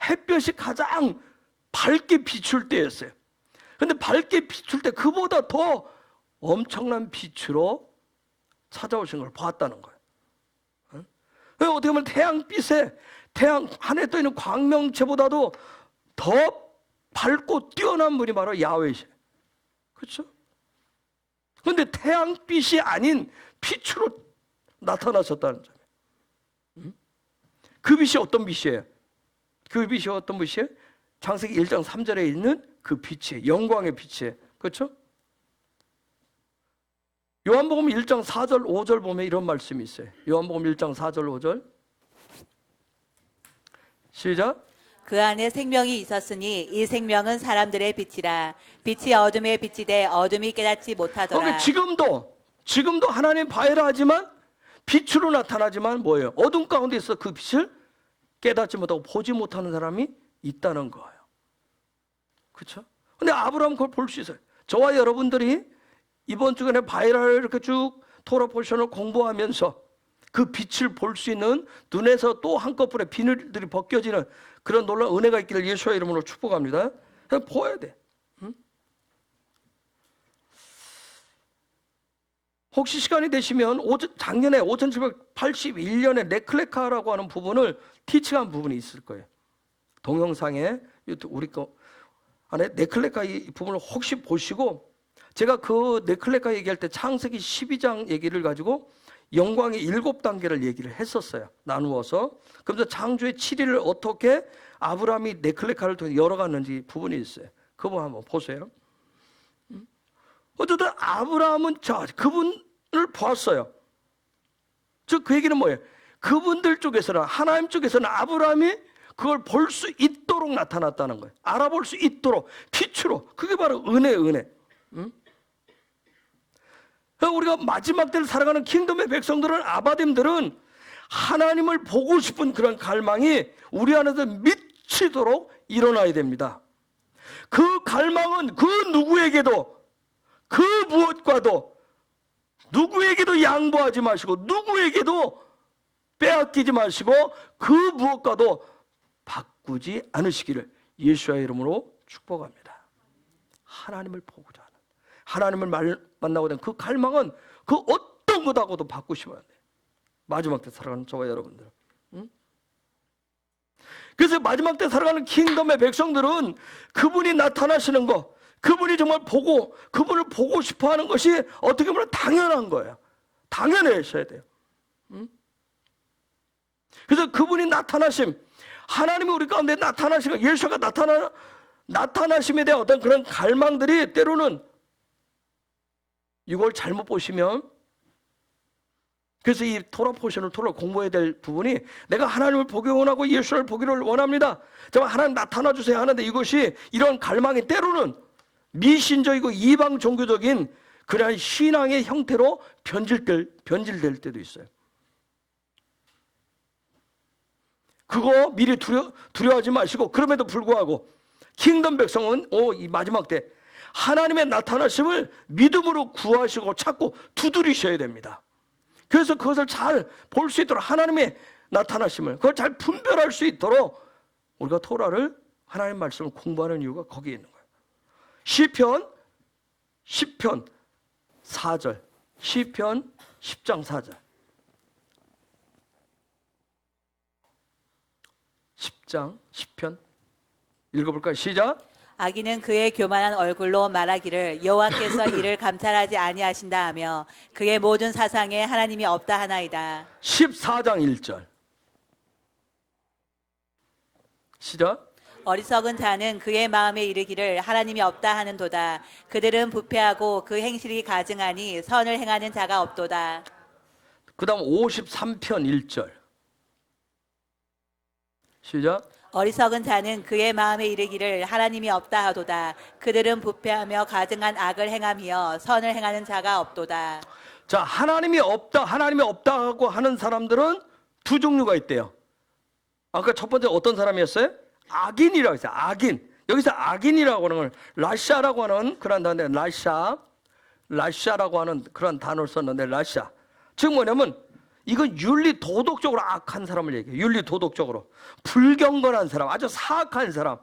햇볕이 가장 밝게 비출 때였어요. 근데 밝게 비출 때 그보다 더 엄청난 빛으로 찾아오신 걸 봤다는 거예요. 어떻게 보면 태양 하늘에 떠 있는 광명체보다도 더 밝고 뛰어난 분이 바로 야훼시에요. 그렇죠? 그런데 태양빛이 아닌 빛으로 나타나셨다는 점이에요. 그 빛이 어떤 빛이에요? 그 빛이 어떤 빛이에요? 창세기 1장 3절에 있는 그 빛이에요. 영광의 빛이에요. 그렇죠? 요한복음 1장 4절 5절 보면 이런 말씀이 있어요. 요한복음 1장 4절 5절 시작.
그 안에 생명이 있었으니 이 생명은 사람들의 빛이라. 빛이 어둠에 비치되 어둠이 깨닫지 못하더라.
그러니까 지금도 하나님 바에라 하지만 빛으로 나타나지만 뭐예요? 어둠 가운데 있어 그 빛을 깨닫지 못하고 보지 못하는 사람이 있다는 거예요. 그렇죠? 근데 아브라함은 그걸 볼 수 있어요. 저와 여러분들이 이번 주간에 바이럴을 이렇게 쭉 토라 포션을 공부하면서 그 빛을 볼 수 있는, 눈에서 또 한꺼번에 비늘들이 벗겨지는 그런 놀라운 은혜가 있기를 예수의 이름으로 축복합니다. 그냥 보아야 돼. 혹시 시간이 되시면 작년에 5781년에 네클레카라고 하는 부분을 티칭한 부분이 있을 거예요. 동영상에 우리 거 안에 네클레카 이 부분을 혹시 보시고, 제가 그 네클레카 얘기할 때 창세기 12장 얘기를 가지고 영광의 7단계를 얘기를 했었어요. 나누어서. 그러면서 창조의 7일을 어떻게 아브라함이 네클레카를 통해 열어갔는지 부분이 있어요. 그 부분 한번 보세요. 어쨌든 아브라함은 그분을 보았어요. 즉 그 얘기는 뭐예요? 그분들 쪽에서는, 하나님 쪽에서는 아브라함이 그걸 볼 수 있도록 나타났다는 거예요. 알아볼 수 있도록 빛으로. 그게 바로 은혜. 우리가 마지막 때를 살아가는 킹덤의 백성들은, 아바딤들은 하나님을 보고 싶은 그런 갈망이 우리 안에서 미치도록 일어나야 됩니다. 그 갈망은 그 누구에게도, 그 무엇과도 누구에게도 양보하지 마시고, 누구에게도 빼앗기지 마시고, 그 무엇과도 바꾸지 않으시기를 예수의 이름으로 축복합니다. 하나님을 보고자 하는, 하나님을 만나고 된 그 갈망은 그 어떤 것하고도 바꾸시면 안 돼요. 마지막 때 살아가는 저와 여러분들. 그래서 마지막 때 살아가는 킹덤의 백성들은 그분이 나타나시는 거, 그분이 정말 보고, 그분을 보고 싶어 하는 것이 어떻게 보면 당연한 거예요. 당연해셔야 돼요. 그래서 그분이 나타나심, 하나님이 우리 가운데 나타나시고, 예수가 나타나심에 대한 어떤 그런 갈망들이 때로는 이걸 잘못 보시면, 그래서 이 토라 포션을 공부해야 될 부분이, 내가 하나님을 보기 원하고 예수를 보기를 원합니다. 정말 하나님 나타나 주세요 하는데, 이것이 이런 갈망이 때로는 미신적이고 이방 종교적인 그러한 신앙의 형태로 변질될 때도 있어요. 그거 미리 두려워하지 마시고, 그럼에도 불구하고 킹덤 백성은 이 마지막 때 하나님의 나타나심을 믿음으로 구하시고 찾고 두드리셔야 됩니다. 그래서 그것을 잘 볼 수 있도록, 하나님의 나타나심을 그걸 잘 분별할 수 있도록 우리가 토라를, 하나님 말씀을 공부하는 이유가 거기에 있는 거예요. 시편 4절, 시편 10장 4절, 10편 읽어볼까요? 시작.
악인은 그의 교만한 얼굴로 말하기를 여호와께서 이를 감찰하지 아니하신다 하며 그의 모든 사상에 하나님이 없다 하나이다.
14장 1절 시작.
어리석은 자는 그의 마음에 이르기를 하나님이 없다 하는도다. 그들은 부패하고 그 행실이 가증하니 선을 행하는 자가 없도다.
그 다음 53편 1절 시작.
어리석은 자는 그의 마음에 이르기를 하나님이 없다 하도다. 그들은 부패하며 가증한 악을 행하며 선을 행하는 자가 없도다.
자, 하나님이 없다고 하는 사람들은 두 종류가 있대요. 아까 첫 번째 어떤 사람이었어요? 악인이라고 했어요. 악인. 여기서 악인이라고 하는 걸 라샤라고 하는 그런 단어인데, 라샤라고 하는 그런 단어를 썼는데, 라샤. 즉 뭐냐면 이건 윤리 도덕적으로 악한 사람을 얘기해요. 윤리 도덕적으로 불경건한 사람, 아주 사악한 사람.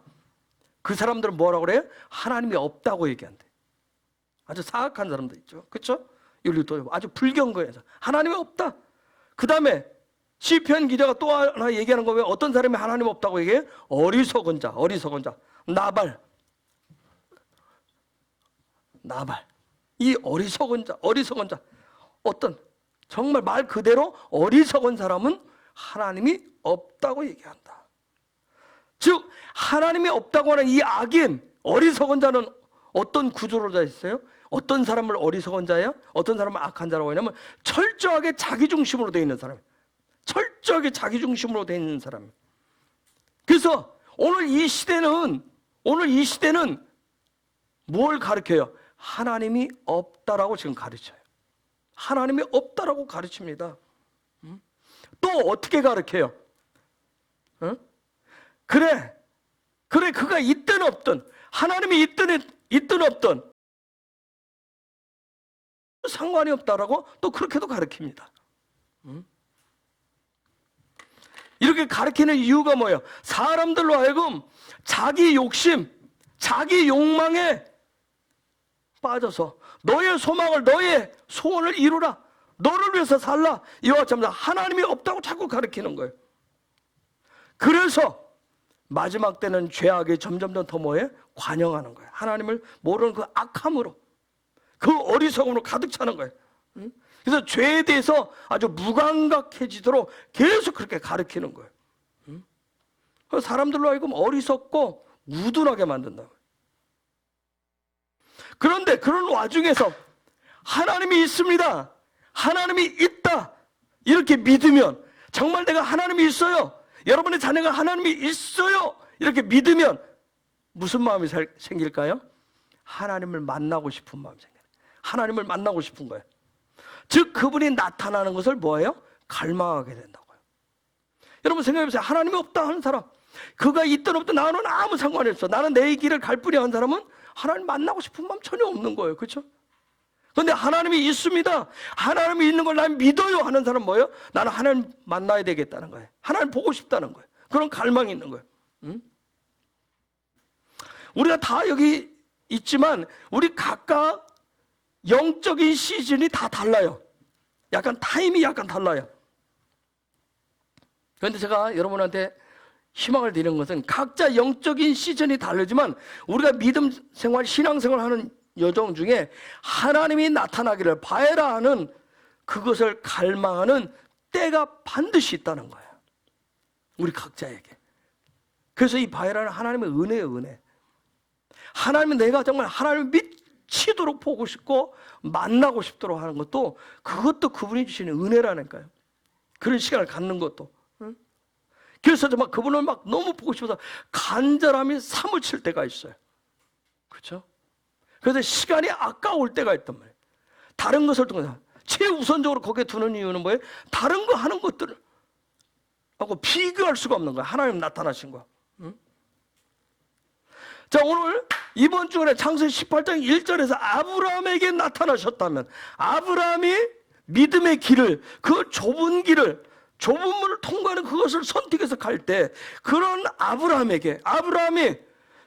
그 사람들은 뭐라고 그래요? 하나님이 없다고 얘기한대. 아주 사악한 사람도 있죠. 그렇죠? 윤리 도덕 아주 불경건해서 하나님이 없다. 그 다음에 시편 기자가 또 하나 얘기하는 거, 왜 어떤 사람이 하나님 없다고 얘기해? 어리석은 자. 나발. 이 어리석은 자. 어떤 정말 말 그대로 어리석은 사람은 하나님이 없다고 얘기한다. 즉 하나님이 없다고 하는 이 악인, 어리석은 자는 어떤 구조로 되어 있어요? 어떤 사람을 어리석은 자예요? 어떤 사람을 악한 자라고 하냐면 철저하게 자기중심으로 되어 있는 사람이에요. 철저하게 자기중심으로 되어 있는 사람이에요. 그래서 오늘 이 시대는 뭘 가르쳐요? 하나님이 없다라고 지금 가르쳐요. 하나님이 없다라고 가르칩니다. 또 어떻게 가르쳐요? 그래 그가 있든 없든, 하나님이 있든 없든 상관이 없다라고 또 그렇게도 가르칩니다. 이렇게 가르치는 이유가 뭐예요? 사람들로 하여금 자기 욕심, 자기 욕망에 빠져서 너의 소망을, 너의 소원을 이루라, 너를 위해서 살라, 이와 같이 하나님이 없다고 자꾸 가르치는 거예요. 그래서 마지막 때는 죄악이 점점 더 뭐예요? 관영하는 거예요. 하나님을 모르는 그 악함으로, 그 어리석음으로 가득 차는 거예요. 그래서 죄에 대해서 아주 무감각해지도록 계속 그렇게 가르치는 거예요. 사람들로 하여금 어리석고 우둔하게 만든다고요. 그런데 그런 와중에서 하나님이 있습니다, 하나님이 있다, 이렇게 믿으면, 정말 내가 하나님이 있어요, 여러분의 자녀가 하나님이 있어요, 이렇게 믿으면 무슨 마음이 생길까요? 하나님을 만나고 싶은 마음이 생겨요. 하나님을 만나고 싶은 거예요. 즉 그분이 나타나는 것을 뭐예요? 갈망하게 된다고요. 여러분 생각해보세요. 하나님이 없다 하는 사람, 그가 있든 없든 나는 아무 상관이 없어, 나는 내 길을 갈 뿐이야 하는 사람은 하나님 만나고 싶은 마음 전혀 없는 거예요. 그렇죠? 그런데 하나님이 있습니다, 하나님이 있는 걸 난 믿어요 하는 사람은 뭐예요? 나는 하나님 만나야 되겠다는 거예요. 하나님 보고 싶다는 거예요. 그런 갈망이 있는 거예요. 우리가 다 여기 있지만 우리 각각 영적인 시즌이 다 달라요. 약간 타임이 약간 달라요. 그런데 제가 여러분한테 희망을 드리는 것은 각자 영적인 시즌이 다르지만 우리가 믿음 생활, 신앙 생활하는 여정 중에 하나님이 나타나기를 바라라 하는 그것을 갈망하는 때가 반드시 있다는 거예요. 우리 각자에게. 그래서 이 바라라는 하나님의 은혜예요, 은혜. 하나님은 내가 정말 하나님을 미치도록 보고 싶고 만나고 싶도록 하는 것도 그것도 그분이 주시는 은혜라니까요. 그런 시간을 갖는 것도. 그래서 정말 그분을 막 너무 보고 싶어서 간절함이 사무칠 때가 있어요. 그렇죠? 그래서 시간이 아까울 때가 있단 말이에요. 다른 것을 통해서 최우선적으로 거기에 두는 이유는 뭐예요? 다른 거 하는 것들을 하고 비교할 수가 없는 거예요. 하나님 나타나신 거. 자, 오늘 이번 주에 창세기 18장 1절에서 아브라함에게 나타나셨다면 아브라함이 믿음의 길을, 그 좁은 길을, 좁은 문을 통과하는 그것을 선택해서 갈 때 그런 아브라함이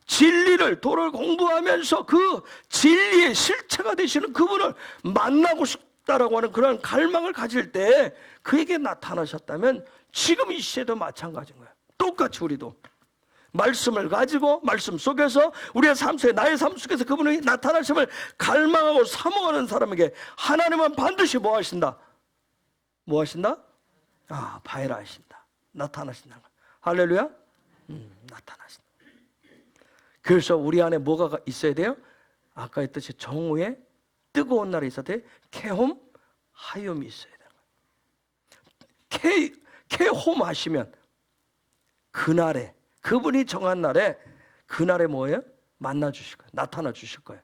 진리를, 도를 공부하면서 그 진리의 실체가 되시는 그분을 만나고 싶다라고 하는 그런 갈망을 가질 때 그에게 나타나셨다면 지금 이 시대도 마찬가지인 거예요. 똑같이 우리도 말씀을 가지고 말씀 속에서 우리의 삶 속에, 나의 삶 속에서 그분이 나타나심을 갈망하고 사모하는 사람에게 하나님은 반드시 뭐 하신다? 뭐 하신다? 바이라 하신다. 나타나신다. 할렐루야? 나타나신다. 그래서 우리 안에 뭐가 있어야 돼요? 아까 했듯이 정오에 뜨거운 날이 있어야 돼. 케홈, 하얏이 있어야 돼요. 케홈 하시면 그날에, 그분이 정한 날에, 그날에 뭐예요? 만나 주실 거예요. 나타나 주실 거예요.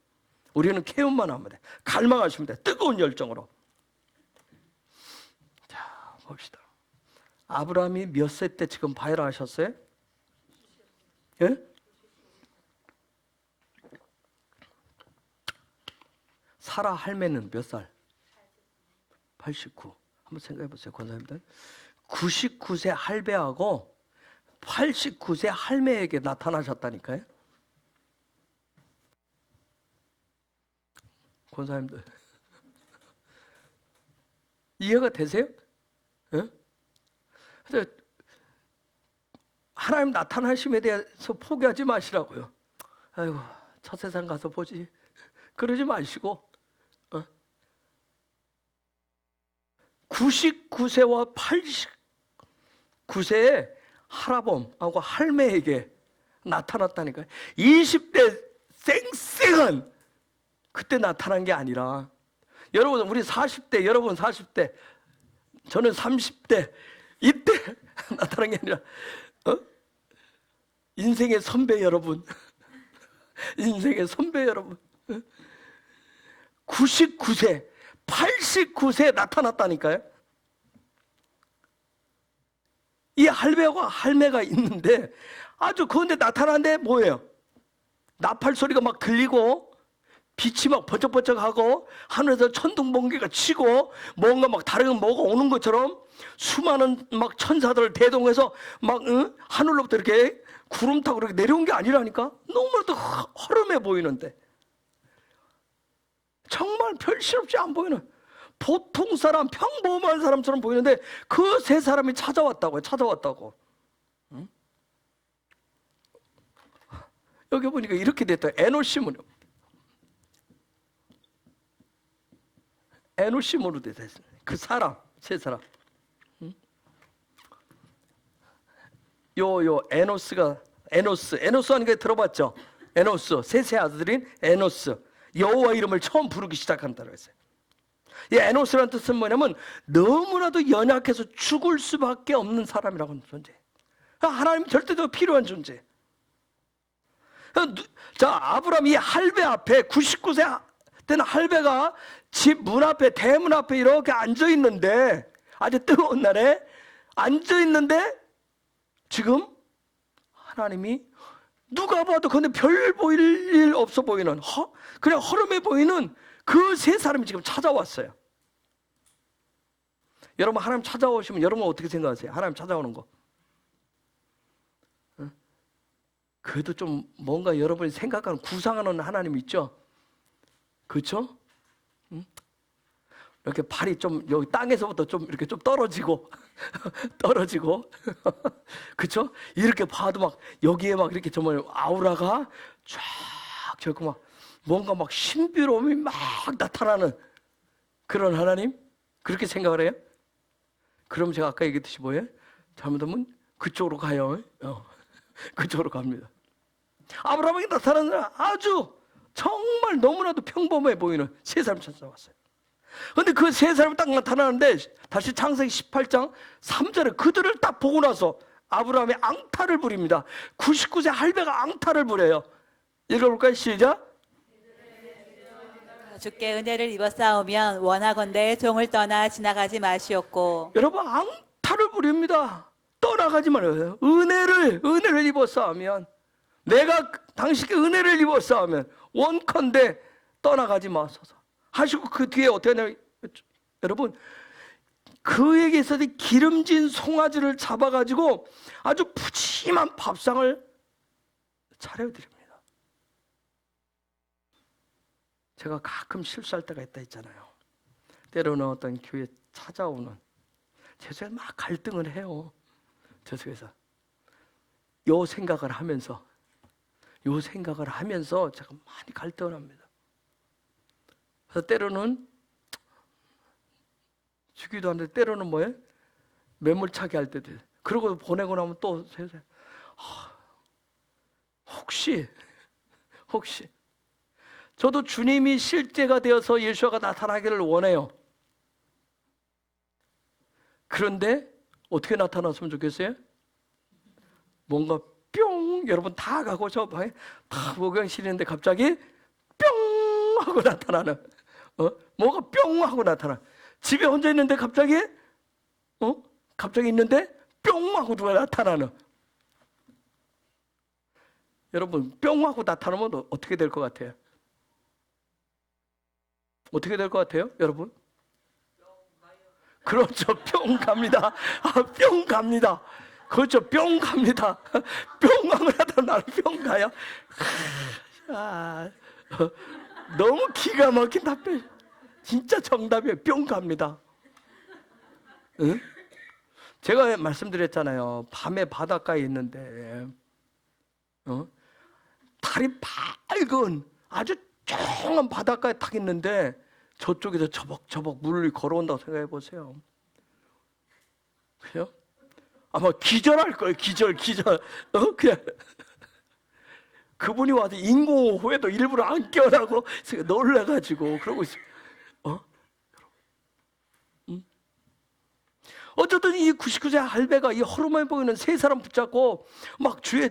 우리는 케홈만 하면 돼. 갈망하시면 돼. 뜨거운 열정으로. 자, 봅시다. 아브라함이 몇 세 때 지금 바이라 하셨어요? 예? 사라 할매는 몇 살? 89. 한번 생각해 보세요, 권사님들. 99세 할배하고 89세 할매에게 나타나셨다니까요. 권사님들 이해가 되세요? 예? 하나님 나타나심에 대해서 포기하지 마시라고요. 아이고, 저 세상 가서 보지. 그러지 마시고 99세와 89세의 할아범하고 할매에게 나타났다니까요. 20대 쌩쌩한 그때 나타난 게 아니라, 여러분 우리 40대, 여러분 40대, 저는 30대 이때 나타난 게 아니라 인생의 선배 여러분, 인생의 선배 여러분, 99세, 89세에 나타났다니까요. 이 할배하고 할매가 있는데 아주 그런데 나타났는데 뭐예요? 나팔 소리가 막 들리고 빛이 막 번쩍번쩍하고 하늘에서 천둥번개가 치고 뭔가 막 다른 뭐가 오는 것처럼 수많은 막 천사들을 대동해서 막 하늘로부터 이렇게 구름 타고 이렇게 내려온 게 아니라니까. 너무나도 허름해 보이는데, 정말 별실없이 안 보이는 보통 사람, 평범한 사람처럼 보이는데 그 세 사람이 찾아왔다고요. 찾아왔다고. 응? 여기 보니까 이렇게 됐다. 에노시므로. 에노시므로 됐어요. 그 사람, 세 사람. 응? 에노스 하는 게 들어봤죠? 에노스, 셋의 아들인 에노스. 여호와 이름을 처음 부르기 시작한다고 했어요. 이 에노스라는 뜻은 뭐냐면 너무나도 연약해서 죽을 수밖에 없는 사람이라고 하는 존재. 하나님 절대적으로 필요한 존재. 자, 아브라함이 할배 앞에 99세 된 할배가 집 문 앞에, 대문 앞에 이렇게 앉아 있는데, 아주 뜨거운 날에 앉아 있는데 지금 하나님이 누가 봐도 근데 별 보일 일 없어 보이는 그냥 허름해 보이는 그 세 사람이 지금 찾아왔어요. 여러분 하나님 찾아오시면 여러분 어떻게 생각하세요? 하나님 찾아오는 거. 그래도 좀 뭔가 여러분이 생각하는 구상하는 하나님 있죠? 그렇죠? 이렇게 발이 좀 여기 땅에서부터 좀 이렇게 좀 떨어지고 떨어지고 그쵸? 이렇게 봐도 막 여기에 막 이렇게 정말 아우라가 쫙 저렇게 막 뭔가 막 신비로움이 막 나타나는 그런 하나님? 그렇게 생각을 해요? 그럼 제가 아까 얘기했듯이 뭐예요? 잘못하면 그쪽으로 가요. 그쪽으로 갑니다. 아브라함에게 나타나는 아주 정말 너무나도 평범해 보이는 세 사람 찾아왔어요. 근데 그 세 사람이 딱 나타나는데 다시 창세기 18장 3절에 그들을 딱 보고 나서 아브라함이 앙탈을 부립니다. 99세 할배가 앙탈을 부려요. 읽어볼까요? 시작.
주께 은혜를 입어 싸우면 원하건대 종을 떠나 지나가지 마시옵고.
여러분 앙탈을 부립니다. 떠나가지 말아요. 은혜를 입어 싸우면 내가 당신께 은혜를 입어 싸우면 원컨대 떠나가지 마소서 하시고 그 뒤에 어떻게 하냐면 여러분 그에게 있어서 기름진 송아지를 잡아가지고 아주 푸짐한 밥상을 차려드립니다. 제가 가끔 실수할 때가 있다 했잖아요. 때로는 어떤 교회 찾아오는 제 속에 막 갈등을 해요. 제 속에서 요 생각을 하면서 제가 많이 갈등을 합니다. 그래서 때로는 주기도 하는데 때로는 뭐예요? 매몰차게 할 때도 있어요. 그러고 보내고 나면 또 세상에 혹시 저도 주님이 실제가 되어서 예수가 나타나기를 원해요. 그런데 어떻게 나타났으면 좋겠어요? 뭔가 뿅 여러분 다 가고 저 방에 다 목욕실인데 갑자기 뿅 하고 나타나는 뭐가 뿅 하고 나타나. 집에 혼자 있는데 갑자기 있는데 뿅 하고 누가 나타나는. 여러분 뿅 하고 나타나면 어떻게 될 것 같아요? 어떻게 될 것 같아요, 여러분? 그렇죠, 뿅 갑니다. 뿅 갑니다. 그렇죠, 뿅 갑니다. 뿅 하고 나타나 나는 뿅 가요. 너무 기가 막힌 답변. 진짜 정답이에요. 뿅 갑니다. 응? 제가 말씀드렸잖아요. 밤에 바닷가에 있는데 달이 밝은 아주 조용한 바닷가에 딱 있는데 저쪽에서 저벅저벅 물을 걸어온다고 생각해 보세요. 그죠? 아마 기절할 거예요. 기절. 그냥 그분이 와서 인공호흡에도 일부러 안 깨어나고 놀래가지고 그러고 있어요. 어쨌든 이 99세 할배가 이 허름해 보이는 세 사람 붙잡고 막 주의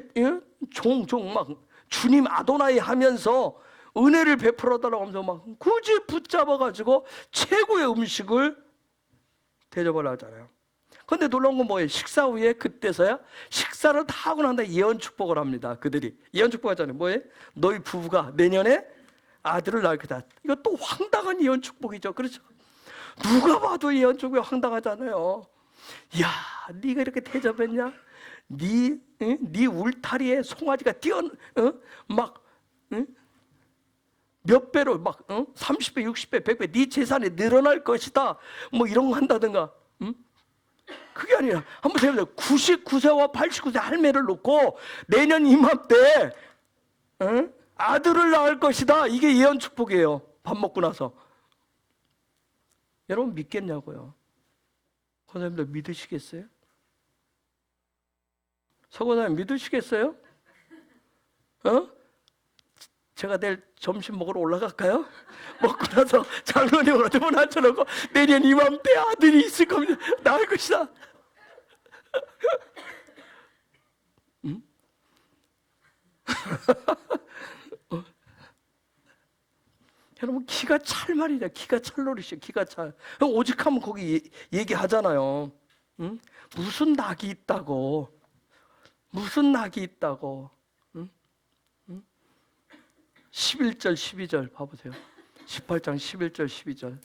종 막 주님 아도나이 하면서 은혜를 베풀어 달라고 하면서 막 굳이 붙잡아가지고 최고의 음식을 대접을 하잖아요. 그런데 놀라운 건 뭐예요? 식사 후에 그때서야 식사를 다 하고 난 다음에 예언 축복을 합니다. 그들이 예언 축복하잖아요. 뭐예요? 너희 부부가 내년에 아들을 낳을 거다. 이거 또 황당한 예언 축복이죠. 그렇죠? 누가 봐도 예언 축복이 황당하잖아요. 야, 네가 이렇게 대접했냐? 네 울타리에 송아지가 몇 배로 30배, 60배, 100배 네 재산이 늘어날 것이다. 뭐 이런 거 한다든가. 그게 아니라 한번 생각해보세요. 99세와 89세 할매를 놓고 내년 이맘때 아들을 낳을 것이다. 이게 예언 축복이에요. 밥 먹고 나서. 여러분 믿겠냐고요? 권사님들 믿으시겠어요? 서권사님 믿으시겠어요? 제가 내일 점심 먹으러 올라갈까요? 먹고 나서 장로님을 어디 보나 앉혀놓고 내년 이맘때 아들이 있을 겁니다. 낳을 것이다. 여러분 기가 찰 말이냐. 기가 찰 노릇이에요. 기가 찰. 오직하면 거기 얘기하잖아요. 무슨 낙이 있다고. 무슨 낙이 있다고. 11절 12절 봐보세요. 18장 11절 12절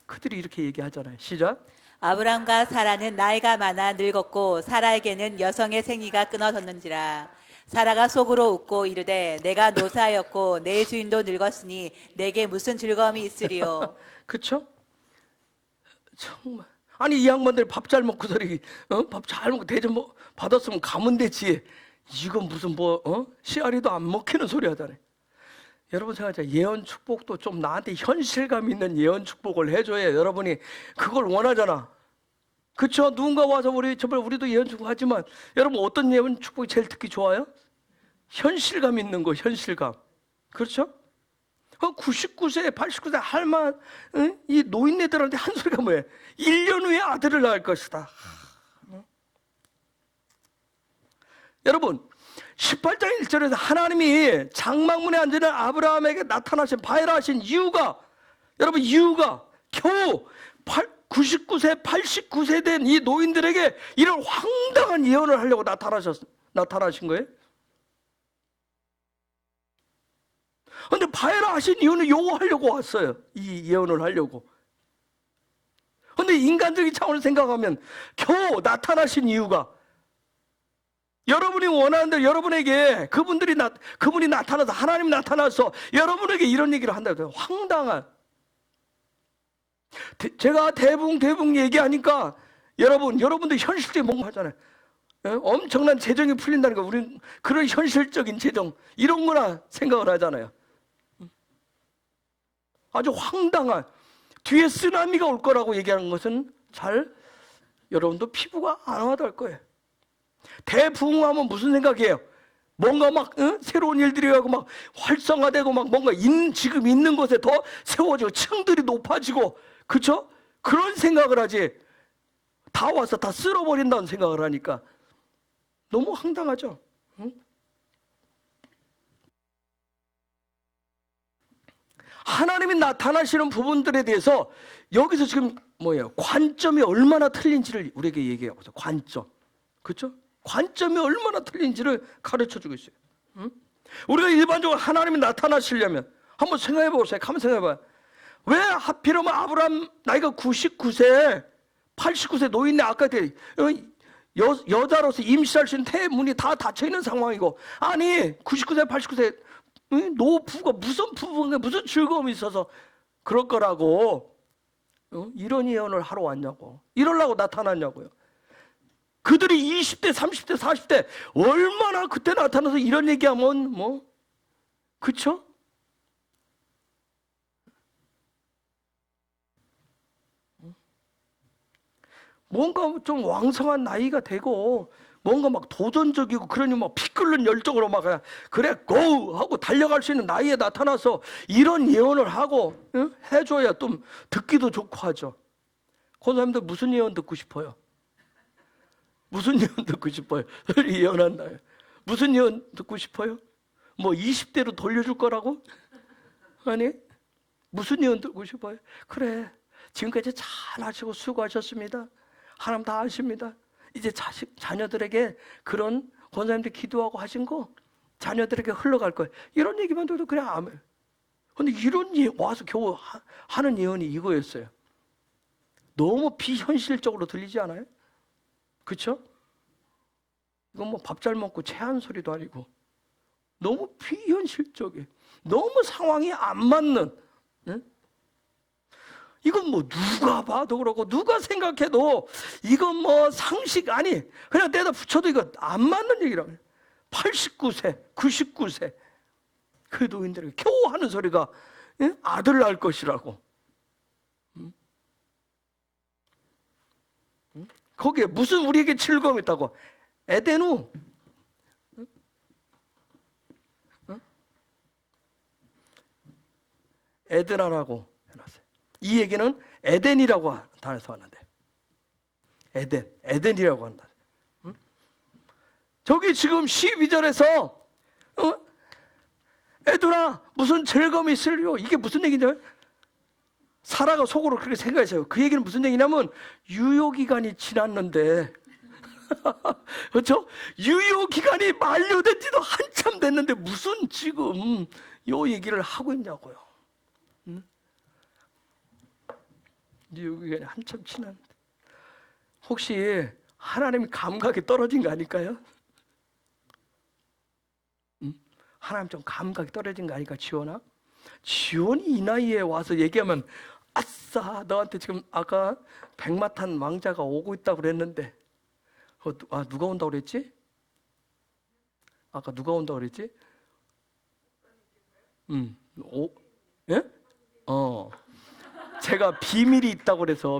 그들이 이렇게 얘기하잖아요. 시작.
아브람과 사라는 나이가 많아 늙었고 사라에게는 여성의 생리가 끊어졌는지라. 사라가 속으로 웃고 이르되 내가 노사하였고 내 주인도 늙었으니 내게 무슨 즐거움이 있으리요.
그렇죠? 정말. 아니 이 양반들이 밥 잘 먹고 저리 밥 잘 먹고 대접 받았으면 가면 되지. 이건 무슨 씨알이도 안 먹히는 소리 하잖아요. 여러분 생각하자. 예언 축복도 좀 나한테 현실감 있는 예언 축복을 해줘야 여러분이 그걸 원하잖아. 그렇죠? 누군가 와서 우리도 예언 축복 하지만 여러분 어떤 예언 축복이 제일 듣기 좋아요? 현실감 있는 거, 현실감. 그렇죠? 99세, 89세 할만 이 노인네들한테 한 소리가 뭐예요? 1년 후에 아들을 낳을 것이다. 여러분 18장 1절에서 하나님이 장막문에 앉은 아브라함에게 나타나신 바이라하신 이유가, 여러분 이유가 겨우 99세 89세 된 이 노인들에게 이런 황당한 예언을 하려고 나타나신 거예요. 근데 바이라 하신 이유는 요거 하려고 왔어요. 이 예언을 하려고. 근데 인간적인 차원을 생각하면 겨우 나타나신 이유가, 여러분이 원하는 대로 여러분에게 그분이 나타나서, 하나님이 나타나서 여러분에게 이런 얘기를 한다고요. 황당한. 제가 대붕 얘기하니까 여러분들 현실적인 뭔가 하잖아요. 엄청난 재정이 풀린다는 거, 우리는 그런 현실적인 재정 이런 거나 생각을 하잖아요. 아주 황당한, 뒤에 쓰나미가 올 거라고 얘기하는 것은 여러분도 피부가 안 와닿을 거예요. 대부흥하면 무슨 생각이에요? 뭔가 막 새로운 일들이 하고 막 활성화되고 막 뭔가 지금 있는 곳에 더 세워지고 층들이 높아지고, 그렇죠? 그런 생각을 하지, 다 와서 다 쓸어버린다는 생각을 하니까 너무 황당하죠. 하나님이 나타나시는 부분들에 대해서 여기서 지금 관점이 얼마나 틀린지를 우리에게 얘기하고 있어요. 관점. 그렇죠? 관점이 얼마나 틀린지를 가르쳐주고 있어요. 우리가 일반적으로 하나님이 나타나시려면 한번 생각해 보세요. 한번 생각해 봐요. 왜 하필이면 아브라함 나이가 99세 89세 노인네, 아까 여자로서 임신할 수 있는 태문이 다 닫혀 있는 상황이고, 아니 99세 89세 노부가 무슨 즐거움이 있어서 그럴 거라고 이런 예언을 하러 왔냐고, 이러려고 나타났냐고요. 그들이 20대 30대 40대 얼마나 그때 나타나서 이런 얘기하면 그쵸? 뭔가 좀 왕성한 나이가 되고 뭔가 막 도전적이고, 그러니 막 피 끓는 열정으로 막 그래 고 하고 달려갈 수 있는 나이에 나타나서 이런 예언을 하고 해줘야 좀 듣기도 좋고 하죠. 권사님들 무슨 예언 듣고 싶어요? 무슨 예언 듣고 싶어요? 예언한다요. 무슨 예언 듣고 싶어요? 20대로 돌려줄 거라고? 아니, 무슨 예언 듣고 싶어요? 그래, 지금까지 잘 하시고 수고하셨습니다. 하나님 다 아십니다. 이제 자녀들에게 그런 권사님들 기도하고 하신 거 자녀들에게 흘러갈 거예요. 이런 얘기만 들어도 그냥 아멘. 근데 이런 와서 겨우 하는 예언이 이거였어요. 너무 비현실적으로 들리지 않아요? 그렇죠? 이건 밥 잘 먹고 체한 소리도 아니고 너무 비현실적이에요. 너무 상황이 안 맞는. 이건 누가 봐도 그렇고 누가 생각해도 이건 상식 아니, 그냥 내다 붙여도 이거 안 맞는 얘기라고. 89세 99세 그 노인들에게 겨우 하는 소리가 아들 낳을 것이라고. 거기에 무슨 우리에게 즐거움이 있다고? 에덴우. 에덴하라고 해놨어요. 이 얘기는 에덴이라고 단어에서 왔는데, 에덴이라고 한다. 저기 지금 12절에서 에덴아 무슨 즐거움이 있으려, 이게 무슨 얘기냐? 사라가 속으로 그렇게 생각했어요. 그 얘기는 무슨 얘기냐면 유효기간이 지났는데 그렇죠? 유효기간이 만료된 지도 한참 됐는데 무슨 지금 요 얘기를 하고 있냐고요. 유효기간이 한참 지났는데 혹시 하나님이 감각이 떨어진 거 아닐까요? 하나님 좀 감각이 떨어진 거 아닐까? 지원이 이 나이에 와서 얘기하면 아싸, 너한테 지금 아까 백마탄 왕자가 오고 있다고 그랬는데, 누가 온다고 그랬지? 아까 누가 온다고 그랬지? 예? 제가 비밀이 있다고 그래서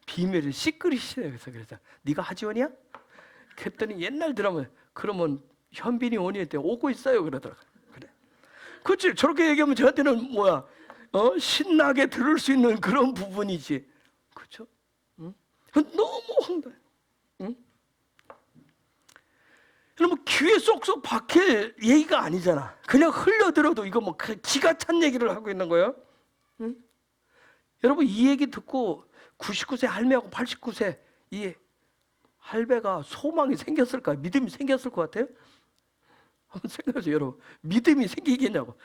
비밀을 시크릿이래. 그래서 네가 하지원이야? 그랬더니 옛날 드라마 그러면 현빈이 원이 때 오고 있어요 그러더라고. 그래. 그렇지. 저렇게 얘기하면 저한테는 뭐야? 신나게 들을 수 있는 그런 부분이지. 그렇죠? 응? 너무 황당해. 응? 그러면 귀에 쏙쏙 박힐 얘기가 아니잖아. 그냥 흘려들어도 이거 뭐 기가 찬 얘기를 하고 있는 거예요. 응? 여러분 이 얘기 듣고 99세 할매하고 89세 이 할배가 소망이 생겼을까요? 믿음이 생겼을 것 같아요? 한번 생각해보세요, 여러분. 믿음이 생기겠냐고,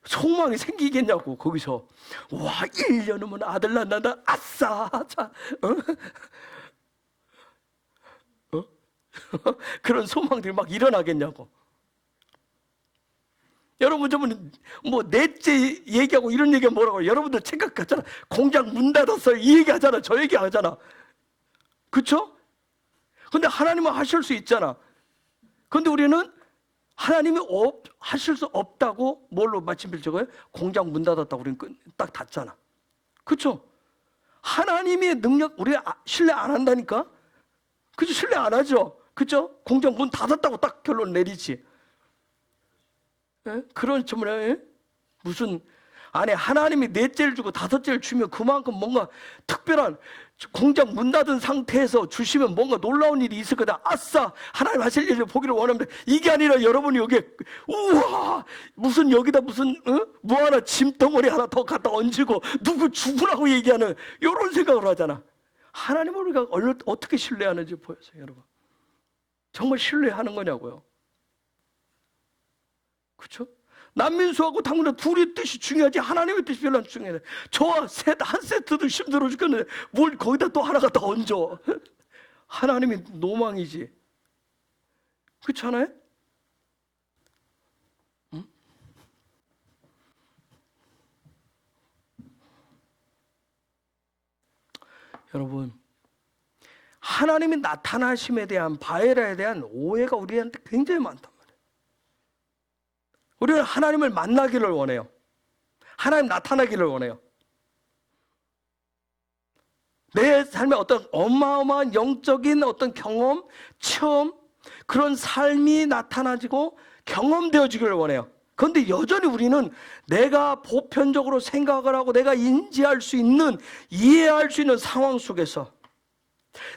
소망이 생기겠냐고. 거기서 와 1년 후면 아들 낳는다. 아싸. 자, 그런 소망들이 막 일어나겠냐고. 여러분 저번에 뭐 넷째 얘기하고 이런 얘기가 뭐라고 여러분들 생각하잖아. 공장 문 닫았어요 이 얘기하잖아. 저 얘기하잖아. 그렇죠? 근데 하나님은 하실 수 있잖아. 근데 우리는 하나님이 하실 수 없다고 뭘로 마침표 적어요? 공장 문 닫았다고 우리는 딱 닫잖아. 그렇죠? 하나님의 능력 우리 신뢰 안 한다니까. 그죠? 신뢰 안 하죠. 그죠? 공장 문 닫았다고 딱 결론 내리지. 예? 그런 점에 무슨 아니 하나님이 넷째를 주고 다섯째를 주면 그만큼 뭔가 특별한 공장 문 닫은 상태에서 주시면 뭔가 놀라운 일이 있을 거다. 아싸 하나님 하실 일을 보기를 원합니다. 이게 아니라 여러분이 여기에 우와 무슨 여기다 무슨 뭐 하나 짐덩어리 하나 더 갖다 얹고 누구 죽으라고 얘기하는 이런 생각을 하잖아. 하나님을 우리가 어떻게 신뢰하는지 보여서요 여러분. 정말 신뢰하는 거냐고요. 그렇죠? 난민수하고 당분간 둘이 뜻이 중요하지 하나님의 뜻이 별로 안 중요해. 저와 한 세트도 힘들어 죽겠는데 뭘 거기다 또 하나가 더 얹어. 하나님이 노망이지. 그렇지 않아요? 응? 여러분 하나님의 나타나심에 대한 바에라에 대한 오해가 우리한테 굉장히 많단 말이에요. 우리는 하나님을 만나기를 원해요. 하나님 나타나기를 원해요. 내 삶에 어떤 어마어마한 영적인 어떤 경험, 체험, 그런 삶이 나타나지고 경험되어지기를 원해요. 그런데 여전히 우리는 내가 보편적으로 생각을 하고 내가 인지할 수 있는, 이해할 수 있는 상황 속에서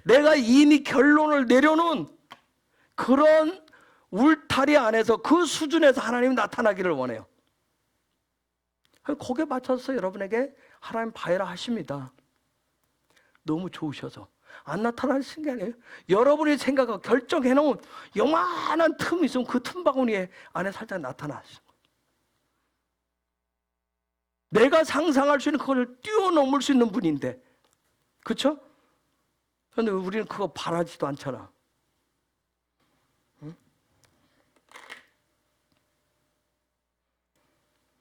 내가 이미 결론을 내려놓은 그런 울타리 안에서 그 수준에서 하나님이 나타나기를 원해요. 거기에 맞춰서 여러분에게 하나님 바해라 하십니다. 너무 좋으셔서 안 나타나신 게 아니에요. 여러분이 생각하고 결정해놓은 요만한 틈이 있으면 그 틈바구니 안에 살짝 나타나시는 거예요. 내가 상상할 수 있는 그걸 뛰어넘을 수 있는 분인데, 그렇죠? 그런데 우리는 그거 바라지도 않잖아. 응?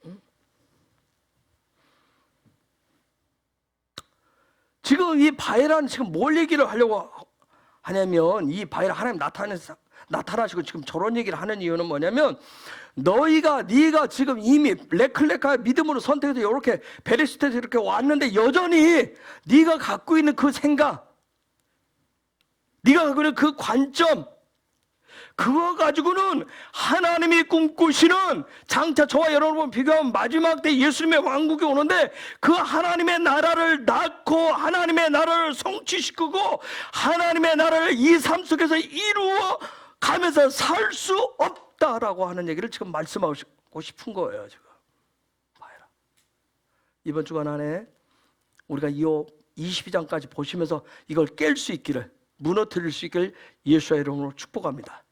응? 지금 이 바에라는 지금 뭘 얘기를 하려고 하냐면, 이 바에라 하나님 나타나시고 지금 저런 얘기를 하는 이유는 뭐냐면, 네가 지금 이미 레클레카의 믿음으로 선택해서 이렇게 베레스테에서 이렇게 왔는데 여전히 네가 갖고 있는 그 생각, 네가 갖고 있는 그 관점, 그거 가지고는 하나님이 꿈꾸시는, 장차 저와 여러분 비교하면 마지막 때 예수님의 왕국이 오는데 그 하나님의 나라를 낳고 하나님의 나라를 성취시키고 하나님의 나라를 이 삶 속에서 이루어 가면서 살 수 없다라고 하는 얘기를 지금 말씀하고 싶은 거예요. 지금 봐라. 이번 주간 안에 우리가 이 22장까지 보시면서 이걸 깰 수 있기를, 무너뜨릴 수 있기를 예수의 이름으로 축복합니다.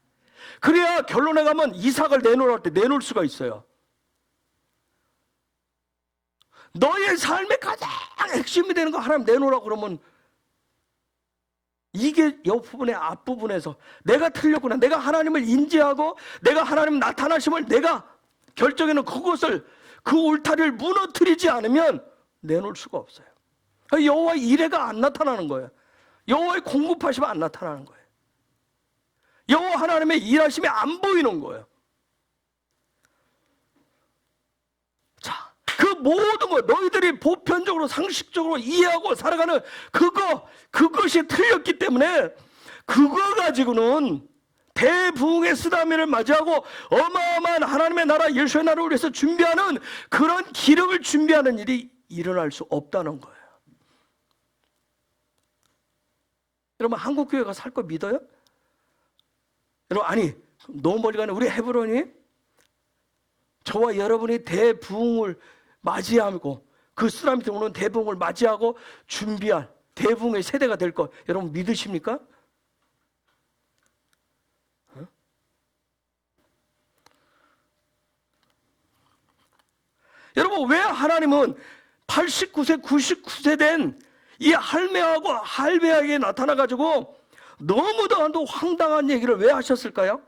그래야 결론에 가면 이삭을 내놓으라 할 때 내놓을 수가 있어요. 너의 삶의 가장 핵심이 되는 거 하나님 내놓으라고 그러면 이게 옆부분에 앞부분에서 내가 틀렸구나, 내가 하나님을 인지하고 내가 하나님 나타나심을 내가 결정해놓은 그것을, 그 울타리를 무너뜨리지 않으면 내놓을 수가 없어요. 여호와의 이레가 안 나타나는 거예요. 여호와의 공급하심이 안 나타나는 거예요. 여호와 하나님의 일하심이 안 보이는 거예요. 자, 그 모든 것, 너희들이 보편적으로 상식적으로 이해하고 살아가는 그것이 틀렸기 때문에 그거 가지고는 대부흥의 쓰다미를 맞이하고 어마어마한 하나님의 나라, 예수의 나라를 위해서 준비하는 그런 기름을 준비하는 일이 일어날 수 없다는 거예요. 여러분, 한국교회가 살 거 믿어요? 여러분, 아니, 너무 멀리 가는 우리 헤브론이 저와 여러분이 대부흥을 맞이하고 그 쓰나미 때 오는 대부흥을 맞이하고 준비할 대부흥의 세대가 될 거 여러분 믿으십니까? 여러분, 왜 하나님은 89세, 99세 된 이 할매하고 할배에게 나타나가지고 너무도 황당한 얘기를 왜 하셨을까요?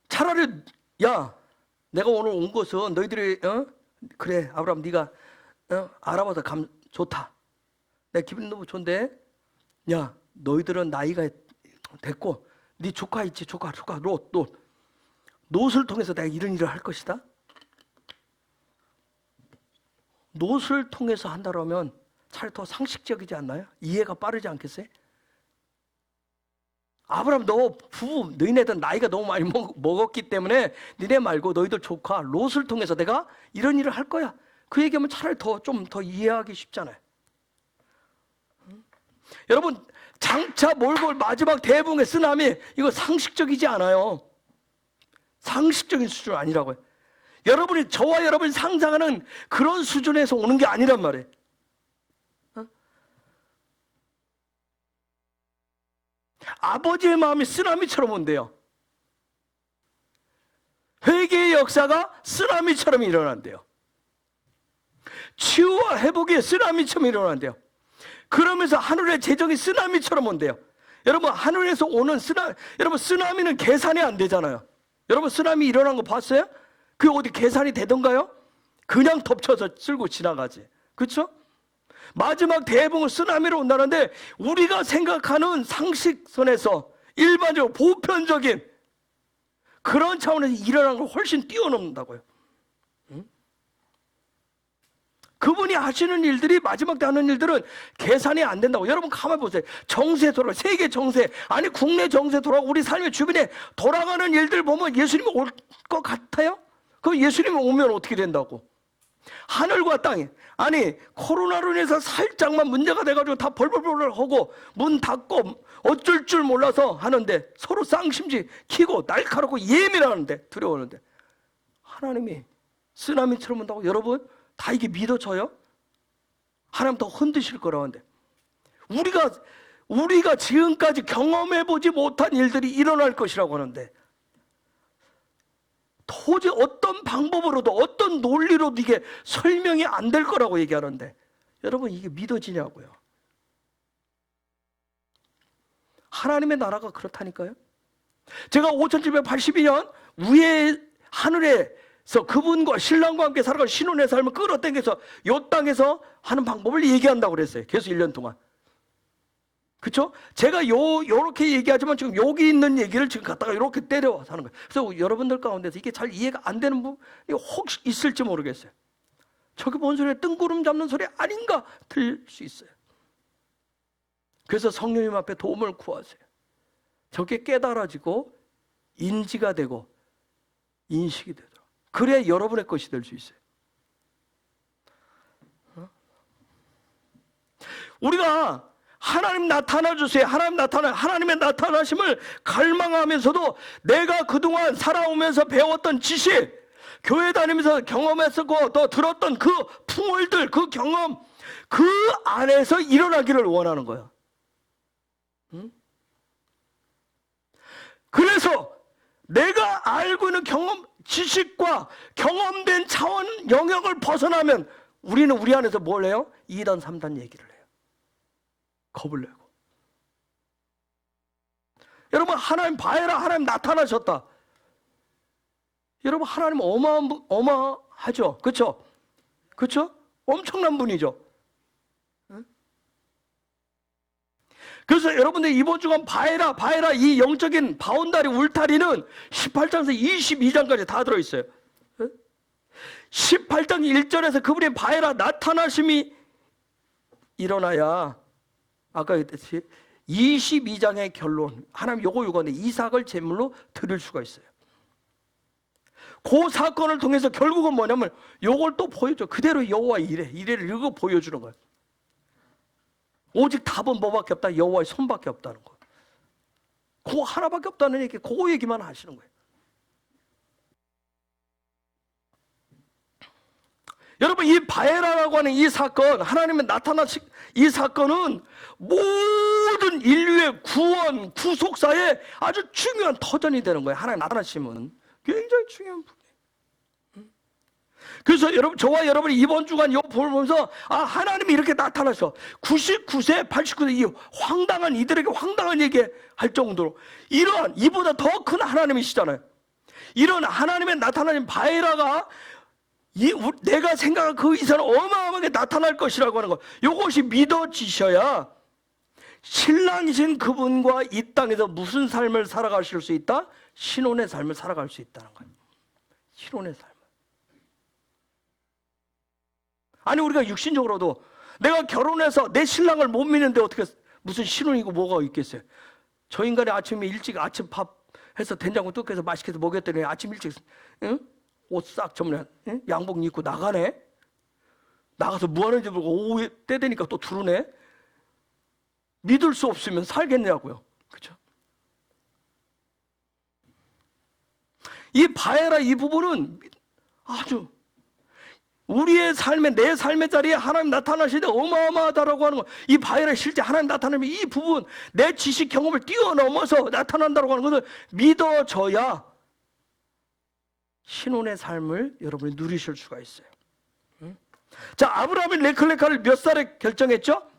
차라리 야, 내가 오늘 온 것은 너희들이 그래 아브라함 네가 알아봐서 좋다. 내 기분 너무 좋은데 야, 너희들은 나이가 됐고 네 조카 있지, 조카 롯을 통해서 내가 이런 일을 할 것이다. 롯을 통해서 한다면 차라리 더 상식적이지 않나요? 이해가 빠르지 않겠어요? 아브라함, 너 부부 너희네들 나이가 너무 많이 먹었기 때문에 니네 말고 너희들 조카 롯을 통해서 내가 이런 일을 할 거야. 그 얘기하면 차라리 좀 더 이해하기 쉽잖아요. 여러분, 장차 몰고 올 마지막 대부흥의 쓰나미, 이거 상식적이지 않아요. 상식적인 수준 아니라고요. 여러분이, 저와 여러분이 상상하는 그런 수준에서 오는 게 아니란 말이에요. 아버지의 마음이 쓰나미처럼 온대요. 회개의 역사가 쓰나미처럼 일어난대요. 치유와 회복이 쓰나미처럼 일어난대요. 그러면서 하늘의 재정이 쓰나미처럼 온대요. 여러분, 하늘에서 오는 여러분, 쓰나미는 계산이 안 되잖아요. 여러분, 쓰나미 일어난 거 봤어요? 그게 어디 계산이 되던가요? 그냥 덮쳐서 쓸고 지나가지. 그렇죠? 마지막 대부흥은 쓰나미로 온다는데 우리가 생각하는 상식선에서 일반적으로 보편적인 그런 차원에서 일어난 걸 훨씬 뛰어넘는다고요. 그분이 하시는 일들이 마지막 때 하는 일들은 계산이 안 된다고. 여러분 가만히 보세요. 정세 돌아, 세계 정세, 아니 국내 정세 돌아, 우리 삶의 주변에 돌아가는 일들 보면 예수님이 올 것 같아요? 그럼 예수님이 오면 어떻게 된다고? 하늘과 땅이, 아니 코로나로 인해서 살짝만 문제가 돼가지고 다 벌벌벌 하고 문 닫고 어쩔 줄 몰라서 하는데 서로 쌍심지 키고 날카롭고 예민하는데 두려워하는데 하나님이 쓰나미처럼 온다고. 여러분 다 이게 믿어져요? 하나님 더 흔드실 거라고 하는데 우리가 지금까지 경험해보지 못한 일들이 일어날 것이라고 하는데 도저히 어떤 방법으로도 어떤 논리로도 이게 설명이 안 될 거라고 얘기하는데 여러분 이게 믿어지냐고요. 하나님의 나라가 그렇다니까요. 제가 5782년 위에 하늘에서 그분과 신랑과 함께 살아갈 신혼의 삶을 끌어당겨서 이 땅에서 하는 방법을 얘기한다고 그랬어요. 계속 1년 동안. 그렇죠? 제가 요렇게 얘기하지만 지금 여기 있는 얘기를 지금 갖다가 이렇게 때려와서 하는 거예요. 그래서 여러분들 가운데서 이게 잘 이해가 안 되는 부분이 혹시 있을지 모르겠어요. 저게 뭔 소리야? 뜬구름 잡는 소리 아닌가 들릴 수 있어요. 그래서 성령님 앞에 도움을 구하세요. 저게 깨달아지고 인지가 되고 인식이 되도록. 그래야 여러분의 것이 될 수 있어요. 우리가 하나님 나타나 주세요. 하나님의 나타나심을 갈망하면서도 내가 그동안 살아오면서 배웠던 지식, 교회 다니면서 경험했었고 또 들었던 그 풍월들, 그 경험, 그 안에서 일어나기를 원하는 거예요. 그래서 내가 알고 있는 경험, 지식과 경험된 차원 영역을 벗어나면 우리는 우리 안에서 뭘 해요? 2단, 3단 얘기를 해요. 겁을 내고. 여러분 하나님 봐해라, 하나님 나타나셨다. 여러분 하나님 어마하죠. 그렇죠? 그렇죠? 엄청난 분이죠. 그래서 여러분들 이번 주간 바에라 이 영적인 바운다리 울타리는 18장에서 22장까지 다 들어있어요. 18장 1절에서 그분의 바에라 나타나심이 일어나야 아까 그랬듯이 22장의 결론 하나님 요거인데 이삭을 제물로 드릴 수가 있어요. 그 사건을 통해서 결국은 뭐냐면 요걸 또 보여줘. 그대로 여호와의 이래를 이거 보여주는 거예요. 오직 답은 뭐밖에 없다? 여호와의 손밖에 없다는 거. 그거 하나밖에 없다는 얘기, 그거 얘기만 하시는 거예요. 여러분 이 바에라라고 하는 이 사건, 하나님의 나타나신 이 사건은 모든 인류의 구원, 구속사에 아주 중요한 터전이 되는 거예요. 하나님 나타나시면 굉장히 중요한 분이에요. 그래서 여러분, 저와 여러분이 이번 주간 요 보면서 하나님이 이렇게 나타나셔. 99세, 89세 이 황당한 이들에게 황당한 얘기 할 정도로 이런 이보다 더 큰 하나님이시잖아요. 이런 하나님의 나타나신 바에라가 내가 생각한 그 이상 어마어마하게 나타날 것이라고 하는 거, 이것이 믿어지셔야 신랑이신 그분과 이 땅에서 무슨 삶을 살아가실 수 있다? 신혼의 삶을 살아갈 수 있다는 거예요. 신혼의 삶. 아니 우리가 육신적으로도 내가 결혼해서 내 신랑을 못 믿는데 어떻게 무슨 신혼이고 뭐가 있겠어요? 저 인간이 아침에 일찍 아침 밥 해서 된장국 뚝해서 맛있게 해서 먹였더니 아침 일찍 옷 싹 전부 양복 입고 나가네. 나가서 뭐 하는지 모르고 오후에 때 되니까 또 들어오네. 믿을 수 없으면 살겠냐고요. 그렇죠? 이 바에라 이 부분은 아주 우리의 삶에 내 삶의 자리에 하나님 나타나실 때 어마어마하다라고 하는 거. 이 바에라 실제 하나님 나타나면 이 부분 내 지식 경험을 뛰어넘어서 나타난다고 하는 것을 믿어져야 신혼의 삶을 여러분이 누리실 수가 있어요. 자, 아브라함이 레클레카를 몇 살에 결정했죠?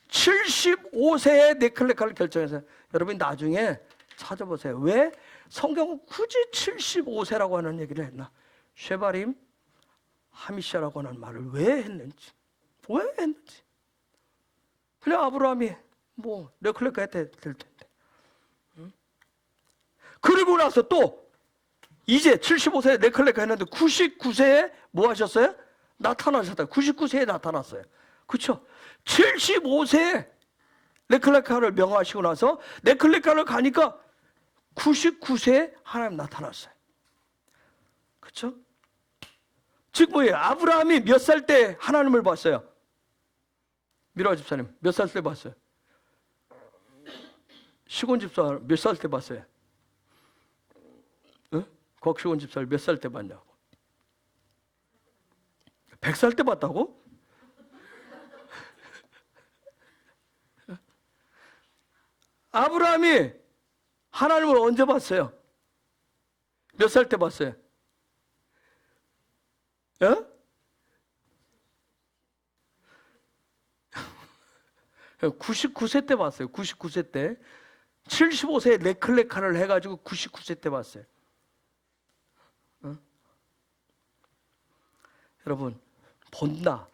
75세에 레클레카를 결정했어요. 여러분 나중에 찾아보세요. 왜 성경은 굳이 75세라고 하는 얘기를 했나? 쉐바림 하미샤라고 하는 말을 왜 했는지, 그냥 아브라함이 레클레카 했을 텐데. 그리고 나서 또 이제 75세에 레클레카 했는데 99세에 뭐 하셨어요? 나타나셨다. 99세에 나타났어요. 그렇죠? 75세에 레클레카를 명하시고 나서 레클레카를 가니까 99세에 하나님 나타났어요. 그렇죠? 즉 뭐예요? 아브라함이 몇 살 때 하나님을 봤어요? 미라 집사님 몇 살 때 봤어요? 시곤 집사 몇 살 때 봤어요? 곽시곤 집사를 몇 살 때 봤냐고. 100살 때 봤다고? 아브라함이 하나님을 언제 봤어요? 몇 살 때 봤어요? 99세 때 봤어요. 99세 때. 75세에 레클레카를 해가지고 99세 때 봤어요. 여러분 본다,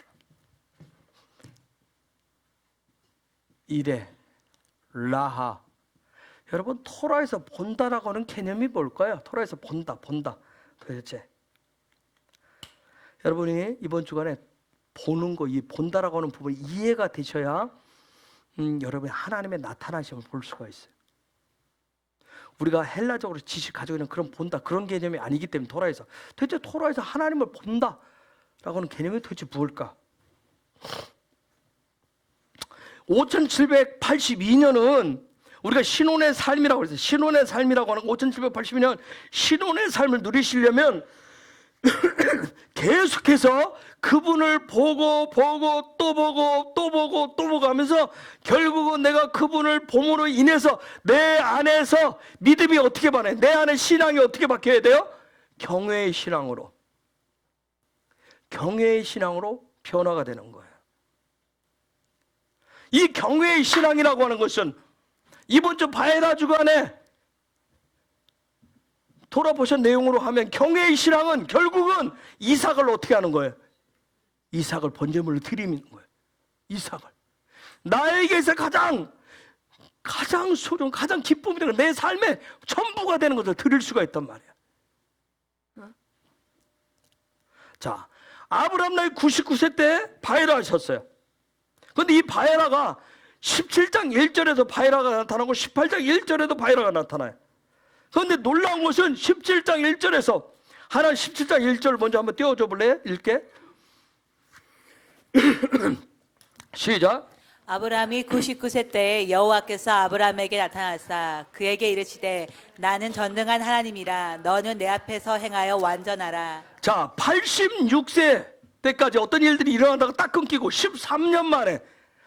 이레, 라하. 여러분 토라에서 본다라고 하는 개념이 뭘까요? 토라에서 본다 도대체 여러분이 이번 주간에 보는 거, 이 본다라고 하는 부분이 이해가 되셔야 여러분이 하나님의 나타나심을 볼 수가 있어요. 우리가 헬라적으로 지식 가지고 있는 그런 본다 그런 개념이 아니기 때문에 토라에서 도대체 토라에서 하나님을 본다 라고 하는 개념이 도대체 무엇일까? 5782년은 우리가 신혼의 삶이라고 그랬어요. 신혼의 삶이라고 하는 거 5782년 신혼의 삶을 누리시려면 계속해서 그분을 보고 또 보고 하면서 결국은 내가 그분을 봄으로 인해서 내 안에서 믿음이 어떻게 변해? 내 안에 신앙이 어떻게 바뀌어야 돼요? 경외의 신앙으로 변화가 되는 거예요. 이 경외의 신앙이라고 하는 것은 이번 주 바에라 주간에 돌아보신 내용으로 하면 경외의 신앙은 결국은 이삭을 어떻게 하는 거예요? 이삭을 번제물로 드리는 거예요. 이삭을. 나에게서 가장 소중, 가장 기쁨이 되는 내 삶의 전부가 되는 것을 드릴 수가 있단 말이야. 자, 아브라함 나이 99세 때 바에라 하셨어요. 그런데 이 바에라가 17장 1절에서 바에라가 나타나고 18장 1절에도 바에라가 나타나요. 그런데 놀라운 것은 17장 1절에서 하나 17장 1절 먼저 한번 띄워줘 볼래요? 읽게. 시작.
아브라함이 99세 때에 여호와께서 아브라함에게 나타나사 그에게 이르시되 나는 전능한 하나님이라 너는 내 앞에서 행하여 완전하라.
자, 86세 때까지 어떤 일들이 일어나다가 딱 끊기고 13년 만에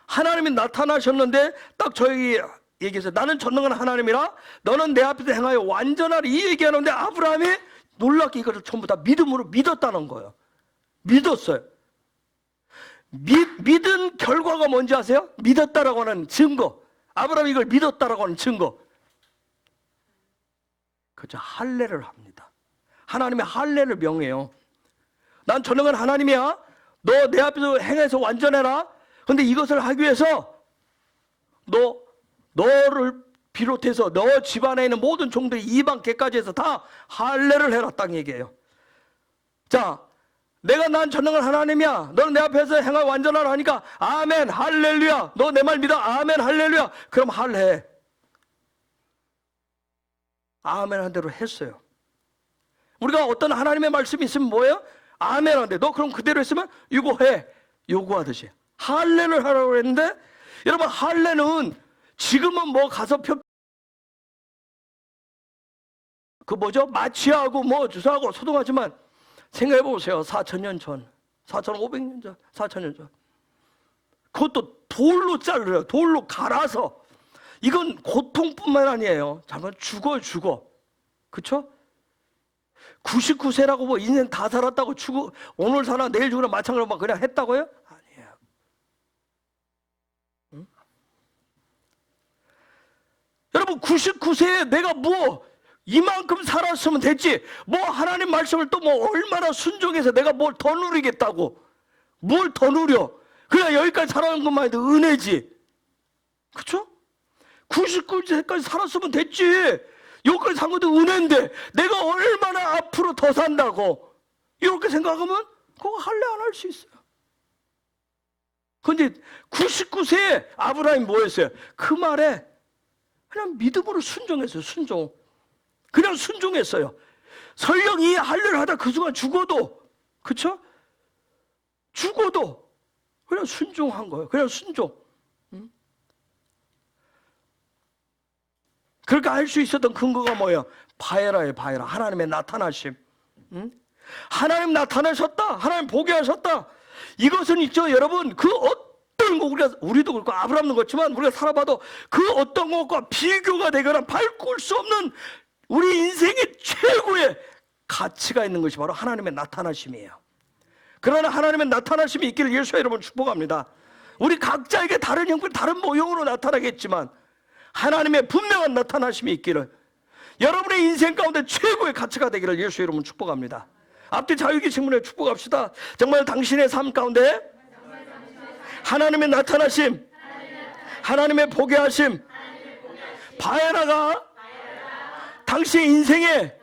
하나님이 나타나셨는데 딱 저에게 얘기했어요. 나는 전능한 하나님이라 너는 내 앞에서 행하여 완전하라. 이 얘기하는데 아브라함이 놀랍게 이것을 전부 다 믿음으로 믿었다는 거예요. 믿었어요. 믿은 결과가 뭔지 아세요? 믿었다라고 하는 증거. 아브라함이 이걸 믿었다라고 하는 증거. 그저 할례를 합니다. 하나님의 할례를 명해요. 난 전능한 하나님이야. 너 내 앞에서 행해서 완전해라. 그런데 이것을 하기 위해서 너를 비롯해서 너 집안에 있는 모든 종들이 이방 개까지 해서 다 할례를 해라. 딱 얘기해요. 자, 내가 난 전능한 하나님이야. 너는 내 앞에서 행할 완전하라 하니까 아멘 할렐루야. 너 내 말 믿어. 아멘 할렐루야. 그럼 할례. 아멘 한 대로 했어요. 우리가 어떤 하나님의 말씀이 있으면 뭐예요? 아멘 한대. 너 그럼 그대로 했으면 이거 해. 요구하듯이 할례를 하라고 했는데, 여러분 할례는 지금은 뭐 가서 마취하고 뭐 주사하고 소독하지만 생각해 보세요. 4,000년 전, 4,500년 전, 4,000년 전. 그것도 돌로 자르래요. 돌로 갈아서. 이건 고통뿐만 아니에요. 잠깐 죽어. 그쵸? 99세라고 뭐 인생 다 살았다고 오늘 사나 내일 죽으나 마찬가지로 막 그냥 했다고요? 아니에요. 응? 여러분 99세에 내가 뭐 이만큼 살았으면 됐지. 뭐 하나님 말씀을 또 뭐 얼마나 순종해서 내가 뭘 더 누리겠다고. 뭘 더 누려. 그냥 여기까지 살아온 것만 해도 은혜지. 그쵸? 99세까지 살았으면 됐지. 여기까지 산 것도 은혜인데 내가 얼마나 앞으로 더 산다고 이렇게 생각하면 그거 할례 안 할 수 있어요. 그런데 99세에 아브라함이 뭐 했어요? 그 말에 그냥 믿음으로 순종했어요. 그냥 순종했어요. 설령 이 할례를 하다 그 순간 죽어도, 그쵸? 죽어도 그냥 순종한 거예요. 그냥 순종. 그렇게 할 수 있었던 근거가 뭐예요? 바에라예요. 바에라. 하나님의 나타나심. 하나님 나타나셨다. 하나님 보게 하셨다. 이것은 있죠, 여러분. 그 어떤 거 우리도 그렇고 아브라함도 그렇지만 우리가 살아봐도 그 어떤 것과 비교가 되거나 바꿀 수 없는 우리 인생의 최고의 가치가 있는 것이 바로 하나님의 나타나심이에요. 그러나 하나님의 나타나심이 있기를 예수와 여러분 축복합니다. 우리 각자에게 다른 형편, 다른 모형으로 나타나겠지만 하나님의 분명한 나타나심이 있기를, 여러분의 인생 가운데 최고의 가치가 되기를 예수 여러분 축복합니다. 앞뒤 자유기 신문에 축복합시다. 정말 당신의 삶 가운데 하나님의 나타나심, 하나님의 보게 하심, 바에라가 당신의 인생의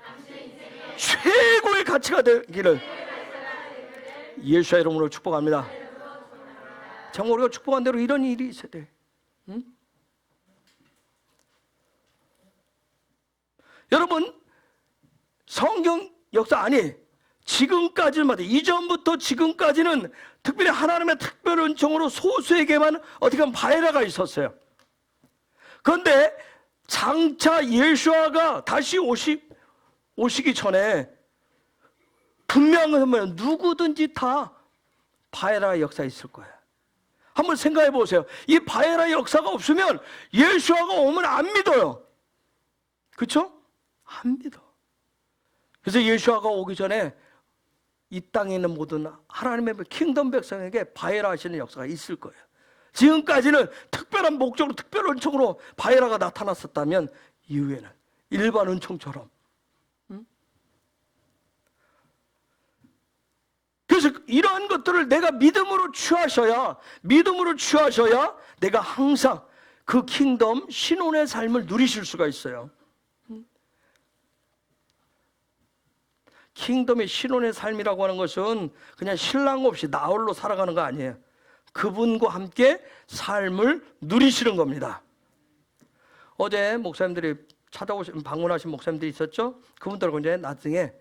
최고의 가치가 되기를 예수의 이름으로 축복합니다. 정말 우리가 축복한 대로 이런 일이 있어야 돼. 응? 여러분 성경 역사 아니 지금까지는 이전부터 지금까지는 특별히 하나님의 특별 은총으로 소수에게만 어떻게 보면 바에라가 있었어요. 그런데 장차 예수아가 다시 오시기 전에 분명하면 누구든지 다 바에라의 역사에 있을 거예요. 한번 생각해 보세요. 이 바에라의 역사가 없으면 예수아가 오면 안 믿어요. 그렇죠? 안 믿어. 그래서 예수아가 오기 전에 이 땅에 있는 모든 하나님의 킹덤 백성에게 바에라 하시는 역사가 있을 거예요. 지금까지는 특별한 목적으로 특별 은총으로 바에라가 나타났었다면 이후에는 일반 은총처럼 그래서 이러한 것들을 내가 믿음으로 취하셔야 내가 항상 그 킹덤 신혼의 삶을 누리실 수가 있어요. 킹덤의 신혼의 삶이라고 하는 것은 그냥 신랑 없이 나 홀로 살아가는 거 아니에요. 그분과 함께 삶을 누리시는 겁니다. 어제 목사님들이 방문하신 목사님들이 있었죠. 그분들하고 이제 나중에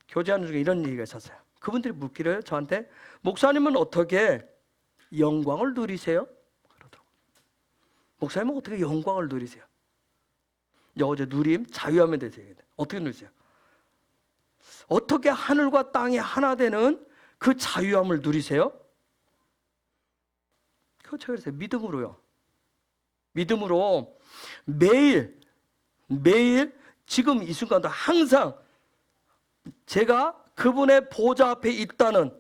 교제하는 중에 이런 얘기가 있었어요. 그분들이 묻기를 저한테, 목사님은 어떻게 영광을 누리세요? 그러더라고요. 목사님은 어떻게 영광을 누리세요? 어제 누림, 자유함에 대해서 얘기해요. 어떻게 누리세요? 어떻게 하늘과 땅이 하나 되는 그 자유함을 누리세요? 그거 제가 그랬어요. 믿음으로요. 믿음으로 매일 지금 이 순간도 항상 제가 그분의 보좌 앞에 있다는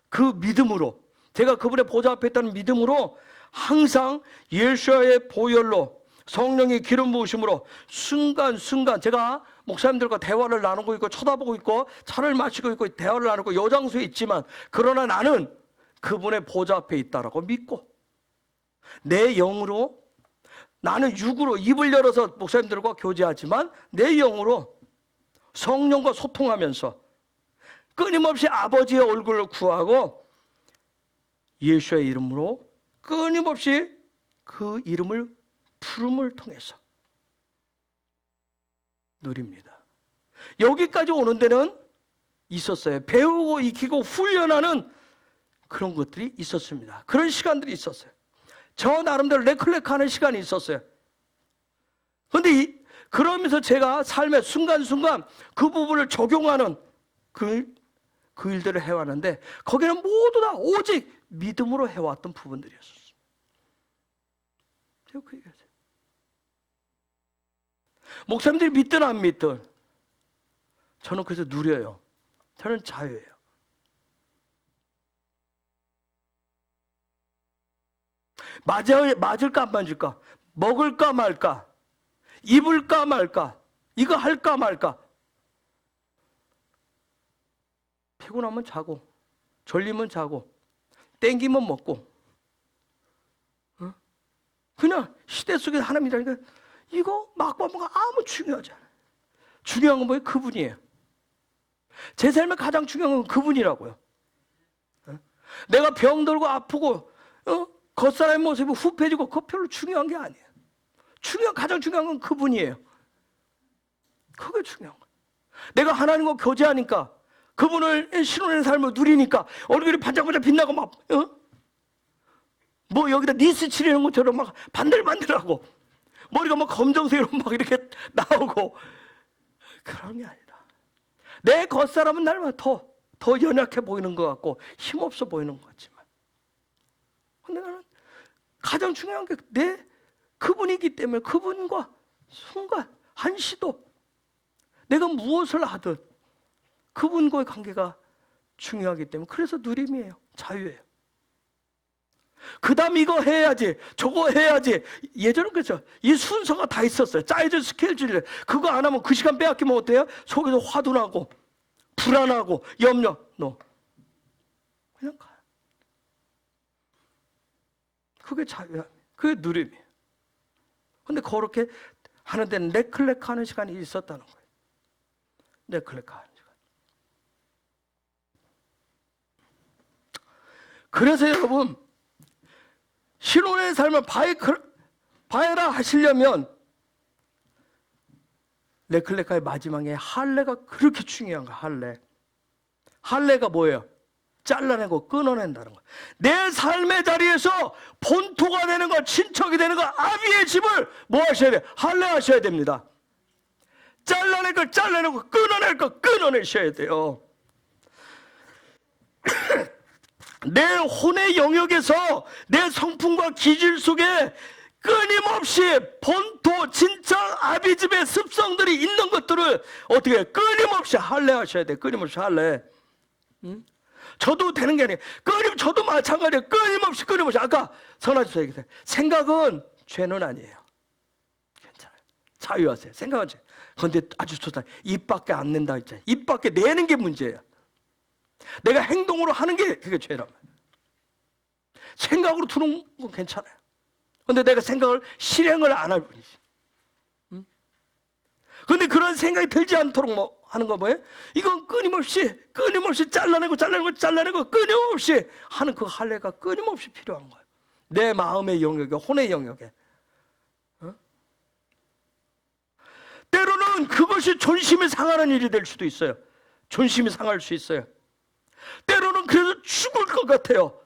그 믿음으로, 제가 그분의 보좌 앞에 있다는 믿음으로 항상 예수와의 보혈로, 성령의 기름 부으심으로 순간순간 제가 목사님들과 대화를 나누고 있고 쳐다보고 있고 차를 마시고 있고 대화를 나누고 요장소에 있지만, 그러나 나는 그분의 보좌 앞에 있다라고 믿고 내 영으로, 나는 육으로 입을 열어서 목사님들과 교제하지만 내 영으로 성령과 소통하면서 끊임없이 아버지의 얼굴을 구하고 예수의 이름으로 끊임없이 그 이름을 부름을 통해서 누립니다. 여기까지 오는 데는 있었어요. 배우고 익히고 훈련하는 그런 것들이 있었습니다. 그런 시간들이 있었어요. 저 나름대로 레클레크하는 시간이 있었어요. 그런데 그러면서 제가 삶의 순간순간 그 부분을 적용하는 그 일들을 해왔는데, 거기는 모두 다 오직 믿음으로 해왔던 부분들이었어요. 제가 그 얘기했어요. 목사님들이 믿든 안 믿든 저는 그래서 누려요. 저는 자유예요. 맞을까 안 맞을까? 먹을까 말까? 입을까 말까? 이거 할까 말까? 피곤하면 자고, 졸리면 자고, 땡기면 먹고, 그냥 시대 속에 하나님이라니까 이거 막바보가 아무 중요하지 않아요. 중요한 건 뭐예요? 그분이에요. 제 삶에 가장 중요한 건 그분이라고요. 내가 병들고 아프고 겉사람의 모습이 후패지고 그거 별로 중요한 게 아니에요. 가장 중요한 건 그분이에요. 그게 중요한 거예요. 내가 하나님과 교제하니까, 그분을 신혼의 삶을 누리니까 얼굴이 반짝반짝 빛나고 막 뭐 여기다 니스 칠하는 것처럼 막 반들반들하고 머리가 막 검정색으로 막 이렇게 나오고, 그런 게 아니라 내 겉사람은 날마다 더 연약해 보이는 것 같고 힘없어 보이는 것 같지만, 근데 나는 가장 중요한 게 그분이기 때문에 그분과 순간 한시도 내가 무엇을 하든 그분과의 관계가 중요하기 때문에, 그래서 누림이에요. 자유예요. 그 다음 이거 해야지, 저거 해야지. 예전엔 그렇죠. 이 순서가 다 있었어요. 짜여진 스케줄. 그거 안 하면 그 시간 빼앗기면 어때요? 속에서 화도 나고 불안하고 염려. 그냥 가요. 그게 자유야. 그게 누림이에요. 근데 그렇게 하는 데는 네클레크 하는 시간이 있었다는 거예요. 네클레크 하는 시간. 그래서 여러분, 신혼의 삶을 바해라 하시려면 레클레카의 마지막에 할례가 그렇게 중요한 거야. 할례가 뭐예요? 잘라내고 끊어낸다는 거야. 내 삶의 자리에서 본토가 되는 거, 친척이 되는 거, 아비의 집을 뭐 하셔야 돼요? 할례하셔야 됩니다. 잘라낼 걸 잘라내고 끊어낼 걸 끊어내셔야 돼요. 내 혼의 영역에서 내 성품과 기질 속에 끊임없이 본토, 친척, 아비집의 습성들이 있는 것들을 어떻게 끊임없이 할례하셔야 돼. 끊임없이 할례. 저도 되는 게 아니에요. 저도 마찬가지예요. 끊임없이. 아까 선아주사 얘기했어요. 생각은 죄는 아니에요. 괜찮아요. 자유하세요. 생각은 죄. 그런데 아주 좋다. 입 밖에 안 낸다 했잖아요. 입 밖에 내는 게 문제예요. 내가 행동으로 하는 게 그게 죄란 말이에요. 생각으로 두는 건 괜찮아요. 근데 내가 생각을 실행을 안 할 뿐이지. 근데 그런 생각이 들지 않도록 뭐 하는 거 뭐예요? 이건 끊임없이 잘라내고 끊임없이 하는 그 할례가 끊임없이 필요한 거예요. 내 마음의 영역에, 혼의 영역에. 때로는 그것이 존심이 상하는 일이 될 수도 있어요. 존심이 상할 수 있어요. 때로는 그래서 죽을 것 같아요.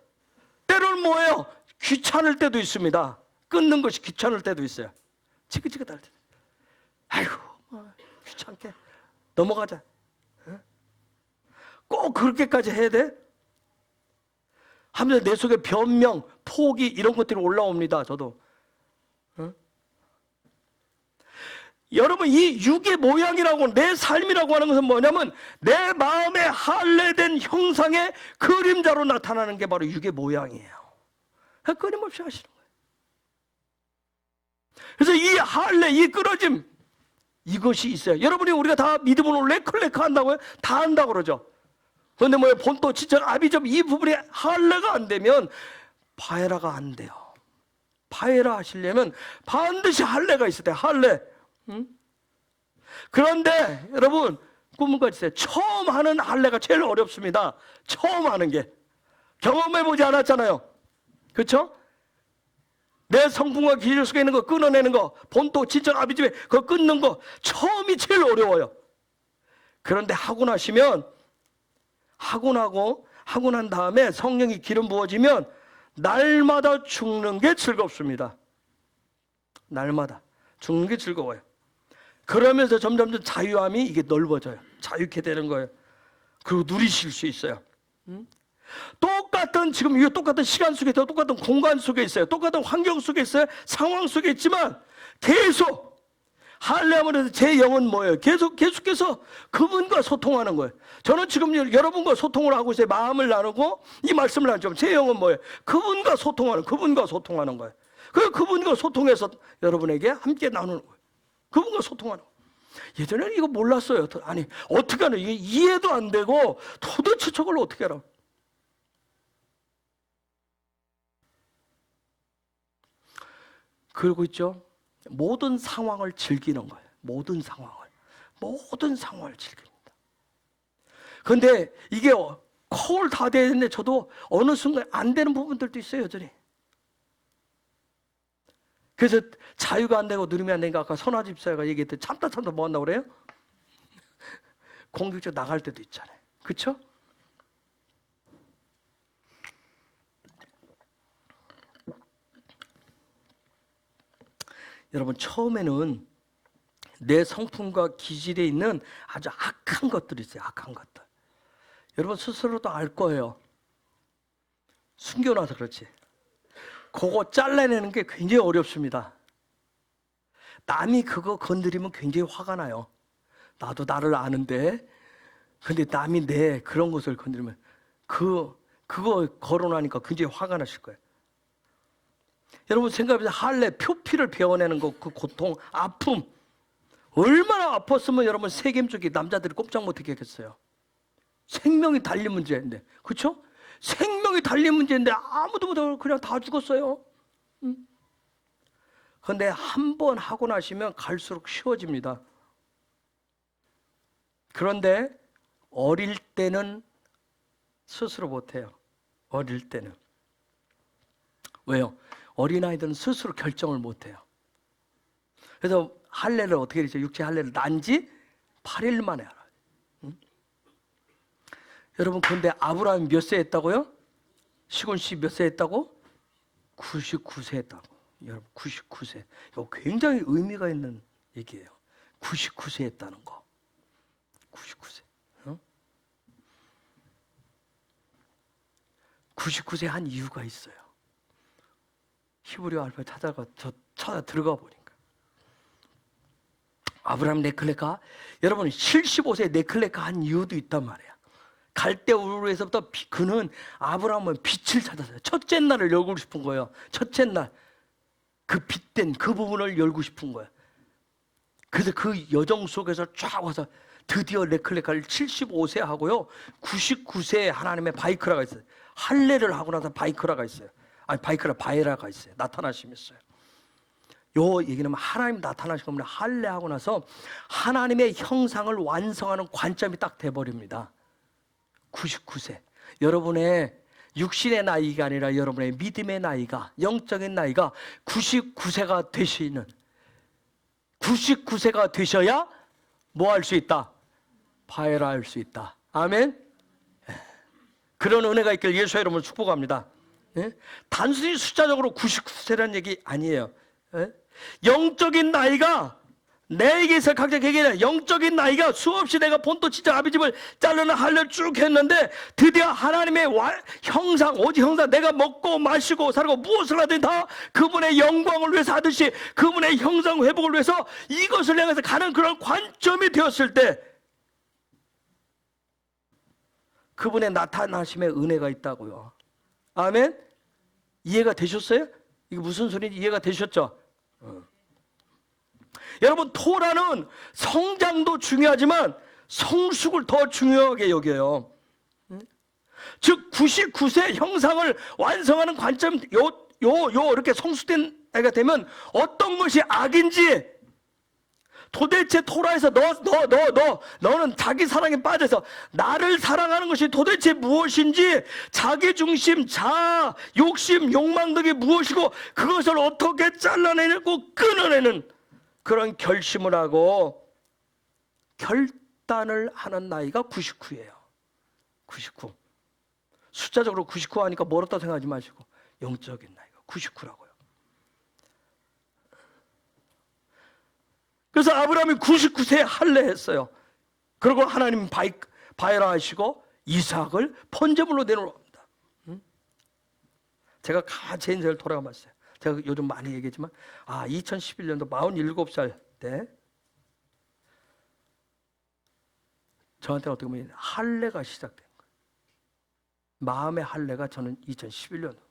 때로는 뭐예요? 귀찮을 때도 있습니다. 끊는 것이 귀찮을 때도 있어요. 지긋지긋할 때. 아이고, 귀찮게 넘어가자. 꼭 그렇게까지 해야 돼? 하면서 내 속에 변명, 포기 이런 것들이 올라옵니다. 저도. 여러분, 이 육의 모양이라고, 내 삶이라고 하는 것은 뭐냐면 내 마음에 할례된 형상의 그림자로 나타나는 게 바로 육의 모양이에요. 끊임없이 하시는 거예요. 그래서 이 할례, 이 끊어짐, 이것이 있어요. 여러분이 우리가 다 믿음으로 레클레크 한다고요? 다 한다고 그러죠. 그런데 뭐예요? 본토, 지적, 아비점 이 부분이 할례가 안 되면 바에라가 안 돼요. 바에라 하시려면 반드시 할례가 있어야 돼요. 할례. 그런데 여러분 꿈과 지세 처음 하는 할례가 제일 어렵습니다. 처음 하는 게 경험해보지 않았잖아요. 그렇죠? 내 성품과 기질 속에 있는 거 끊어내는 거, 본토, 지적, 아비집에 그거 끊는 거 처음이 제일 어려워요. 그런데 하고 나시면 하고 난 다음에 성령이 기름 부어지면 날마다 죽는 게 즐겁습니다. 날마다 죽는 게 즐거워요. 그러면서 점점 자유함이 이게 넓어져요. 자유케 되는 거예요. 그리고 누리실 수 있어요. 똑같은 지금 이 똑같은 시간 속에 있어요. 똑같은 공간 속에 있어요. 똑같은 환경 속에 있어요. 상황 속에 있지만 계속 할례하면 제 영은 뭐예요? 계속해서 그분과 소통하는 거예요. 저는 지금 여러분과 소통을 하고 있어요. 마음을 나누고 이 말씀을 하죠. 제 영은 뭐예요? 그분과 소통하는 거예요. 그분과 소통해서 여러분에게 함께 나누는 거예요. 그분과 소통하는 거예요. 예전에는 이거 몰랐어요. 아니 어떻게 하나 이게 이해도 안 되고 도대체 저걸 어떻게 알아? 그러고 있죠. 모든 상황을 즐기는 거예요. 모든 상황을 즐깁니다. 그런데 이게 콜 다 되는데 저도 어느 순간 안 되는 부분들도 있어요, 여전히. 그래서 자유가 안 되고 누림이 안 되니까 아까 선화 집사가 얘기했듯 참다 뭐 한다고 그래요? 공격적 나갈 때도 있잖아요. 그렇죠? 여러분 처음에는 내 성품과 기질에 있는 아주 악한 것들이 있어요. 악한 것들. 여러분 스스로도 알 거예요. 숨겨놔서 그렇지. 그거 잘라내는 게 굉장히 어렵습니다. 남이 그거 건드리면 굉장히 화가 나요. 나도 나를 아는데 근데 남이 내 그런 것을 건드리면 그거 거론하니까 굉장히 화가 나실 거예요. 여러분 생각해보세요. 할례, 표피를 베어내는 거, 그 고통, 아픔 얼마나 아팠으면 여러분 세겜 쪽에 남자들이 꼼짝 못하게 했겠어요. 생명이 달린 문제인데, 그렇죠? 생명이 달린 문제인데 아무도 못하고 그냥 다 죽었어요. 그런데 한 번 하고 나시면 갈수록 쉬워집니다. 그런데 어릴 때는 스스로 못해요. 어릴 때는. 왜요? 어린아이들은 스스로 결정을 못해요. 그래서 할례를 어떻게 되죠? 육체 할례를 난지 8일 만에 알아요. 여러분 근데 아브라함이 몇 세 했다고요? 시곤 씨 몇 세 했다고? 99세 했다고. 여러분 99세. 이거 굉장히 의미가 있는 얘기예요. 99세 했다는 거. 99세. 99세 한 이유가 있어요. 히브리어 알파 찾아 들어가 보니까 아브라함 네클레카 여러분 75세 네클레카 한 이유도 있단 말이야. 갈대 우르에서부터 그는 아브라함은 빛을 찾았어요. 첫째 날을 열고 싶은 거예요. 첫째 날 그 빛된 그 부분을 열고 싶은 거예요. 그래서 그 여정 속에서 쫙 와서 드디어 레클레카를 75세 하고요, 99세에 하나님의 바이크라가 있어요. 할례를 하고 나서 바이크라가 있어요. 아니, 바이라가 있어요. 나타나시면서요. 요 얘기는 하나님 나타나신 겁니다. 할례하고 나서 하나님의 형상을 완성하는 관점이 딱 돼버립니다. 99세. 여러분의 육신의 나이가 아니라 여러분의 믿음의 나이가, 영적인 나이가 99세가 되시는, 99세가 되셔야 뭐 할 수 있다? 바에라 할 수 있다. 아멘. 그런 은혜가 있길 예수의 이름으로 축복합니다. 예? 단순히 숫자적으로 99세라는 얘기 아니에요. 예? 영적인 나이가, 내게서 각자 얘기해, 영적인 나이가 수없이 내가 본토 친정 아비 집을 자르는 할례를 쭉 했는데 드디어 하나님의 형상, 오직 형상, 내가 먹고 마시고 살고 무엇을 하든 다 그분의 영광을 위해서 하듯이 그분의 형상 회복을 위해서 이것을 향해서 가는 그런 관점이 되었을 때 그분의 나타나심의 은혜가 있다고요. 아멘? 이해가 되셨어요? 이게 무슨 소리인지 이해가 되셨죠? 여러분, 토라는 성장도 중요하지만 성숙을 더 중요하게 여겨요. 즉 99세 형상을 완성하는 관점, 이렇게 성숙된 애가 되면 어떤 것이 악인지, 도대체 토라에서 너는 자기 사랑에 빠져서 나를 사랑하는 것이 도대체 무엇인지, 자기 중심, 자아, 욕심, 욕망 등이 무엇이고 그것을 어떻게 잘라내고 끊어내는 그런 결심을 하고 결단을 하는 나이가 99예요. 99. 숫자적으로 99 하니까 멀었다 생각하지 마시고 영적인 나이가 99라고요. 그래서 아브라함이 99세에 할례했어요. 그리고 하나님 바에라 하시고 이삭을 번제물로 내놓습니다. 제가 제 인생을 돌아가 봤어요. 제가 요즘 많이 얘기했지만 2011년도 47살 때 저한테는 어떻게 보면 할례가 시작된 거예요. 마음의 할례가 저는 2011년도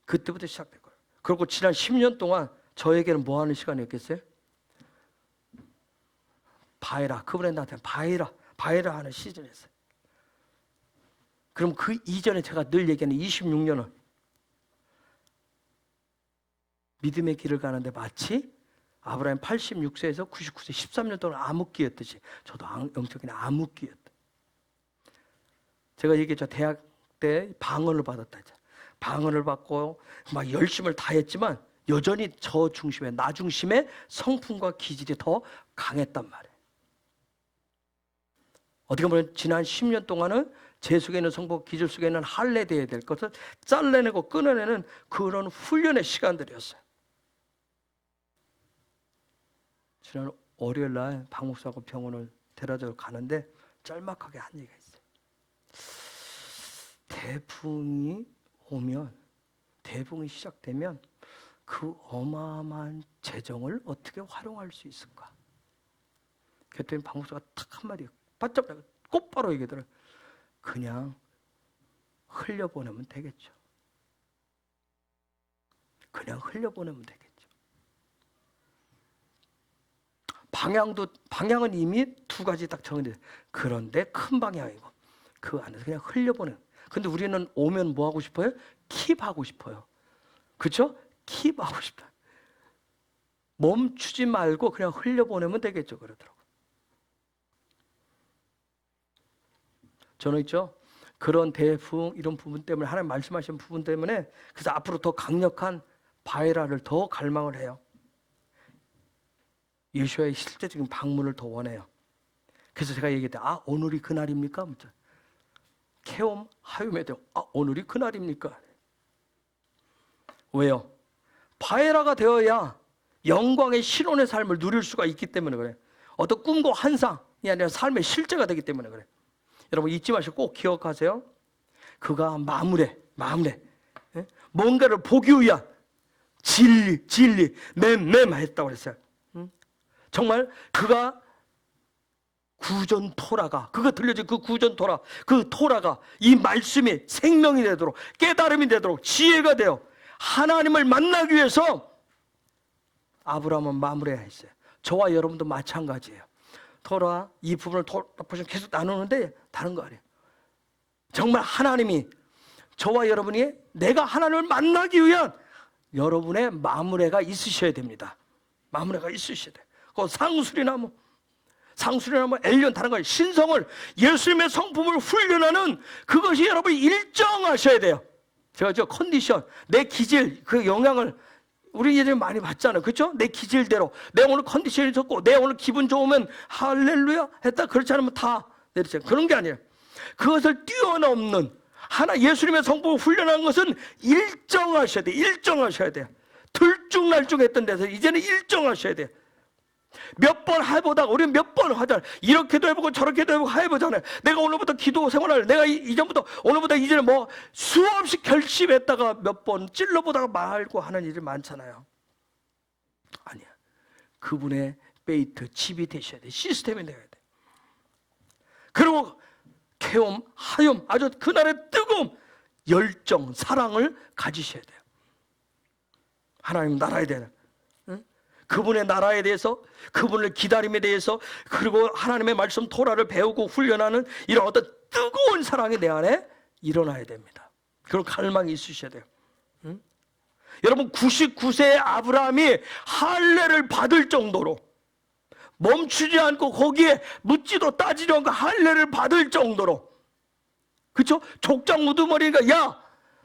그때부터 시작된 거예요. 그리고 지난 10년 동안 저에게는 뭐 하는 시간이었겠어요? 바에라, 그분의 나한테 바에라 하는 시즌이었어요. 그럼 그 이전에 제가 늘 얘기하는 26년은 믿음의 길을 가는데 마치 아브라함 86세에서 99세 13년 동안 암흑기였듯이 저도 영적인 암흑기였다. 제가 얘기했죠. 대학 때 방언을 받았다 했잖아요. 방언을 받고 막 열심을 다했지만 여전히 저 중심에, 나 중심의 성품과 기질이 더 강했단 말이에요. 어떻게 보면 지난 10년 동안은 제 속에 있는 성품, 기질 속에 있는 할례되어야 될 것을 잘라내고 끊어내는 그런 훈련의 시간들이었어요. 지난 월요일 날 박 목사하고 병원을 데려다 가는데 짤막하게 한 얘기가 있어요. 대붕이 시작되면 그 어마어마한 재정을 어떻게 활용할 수 있을까? 그랬더니 박 목사가 탁 한마디 바짝 곧바로 얘기하더라고요. 그냥 흘려보내면 되겠죠. 그냥 흘려보내면 되겠죠. 방향은 이미 두 가지 딱 정해져. 그런데 큰 방향이고 그 안에서 그냥 흘려보내는. 근데 우리는 오면 뭐 하고 싶어요? 킵하고 싶어요. 그렇죠? 킵하고 싶다. 멈추지 말고 그냥 흘려보내면 되겠죠. 그러더라고요. 저는 있죠. 그런 대붕 이런 부분 때문에 하나님 말씀하신 부분 때문에 그래서 앞으로 더 강력한 바에라를 더 갈망을 해요. 예수와의 실제적인 방문을 더 원해요. 그래서 제가 얘기했대. 오늘이 그날입니까? 케옴 하윰에 대해 오늘이 그날입니까? 왜요? 바에라가 되어야 영광의 신혼의 삶을 누릴 수가 있기 때문에 그래. 어떤 꿈과 환상이 아니라 삶의 실제가 되기 때문에 그래. 여러분 잊지 마시고 꼭 기억하세요. 그가 마무리 뭔가를 보기 위한 진리 맴했다고 그랬어요. 정말 그가 구전 토라가, 그가 들려진 그 구전 토라, 그 토라가 이 말씀이 생명이 되도록, 깨달음이 되도록, 지혜가 되어 하나님을 만나기 위해서 아브라함은 마무리해야 했어요. 저와 여러분도 마찬가지예요. 토라 이 부분을 보시면 계속 나누는데 다른 거 아니에요. 정말 하나님이 저와 여러분이 내가 하나님을 만나기 위한 여러분의 마무리가 있으셔야 됩니다. 마무리가 있으셔야 돼요. 그 상수리나무 엘리온 다른 거 신성을 예수님의 성품을 훈련하는 그것이 여러분이 일정하셔야 돼요. 제가 저 컨디션 내 기질 그 영향을 우리 예전에 많이 봤잖아요. 그렇죠? 내 기질대로 내 오늘 컨디션이 좋고 내 오늘 기분 좋으면 할렐루야 했다. 그렇지 않으면 다 내리잖아요. 그런 게 아니에요. 그것을 뛰어넘는 하나 예수님의 성품을 훈련하는 것은 일정하셔야 돼요. 일정하셔야 돼요. 들쭉날쭉했던 데서 이제는 일정하셔야 돼요. 몇 번 해보다가 우리는 몇 번 하잖아요. 이렇게도 해보고 저렇게도 해보고 해보잖아요. 내가 오늘부터 기도 생활을 내가 이전부터 오늘부터 이제는 뭐 수없이 결심했다가 몇 번 찔러보다가 말고 하는 일이 많잖아요. 아니야. 그분의 베이트 칩이 되셔야 돼. 시스템이 되어야 돼. 그리고 계엄, 하염, 아주 그날의 뜨거움, 열정, 사랑을 가지셔야 돼요. 하나님 나라에 대한 그분의 나라에 대해서, 그분을 기다림에 대해서, 그리고 하나님의 말씀 토라를 배우고 훈련하는 이런 어떤 뜨거운 사랑이 내 안에 일어나야 됩니다. 그런 갈망이 있으셔야 돼요. 여러분 99세의 아브라함이 할례를 받을 정도로 멈추지 않고 거기에 묻지도 따지지 않고 할례를 받을 정도로, 그렇죠? 족장 우두머리가 야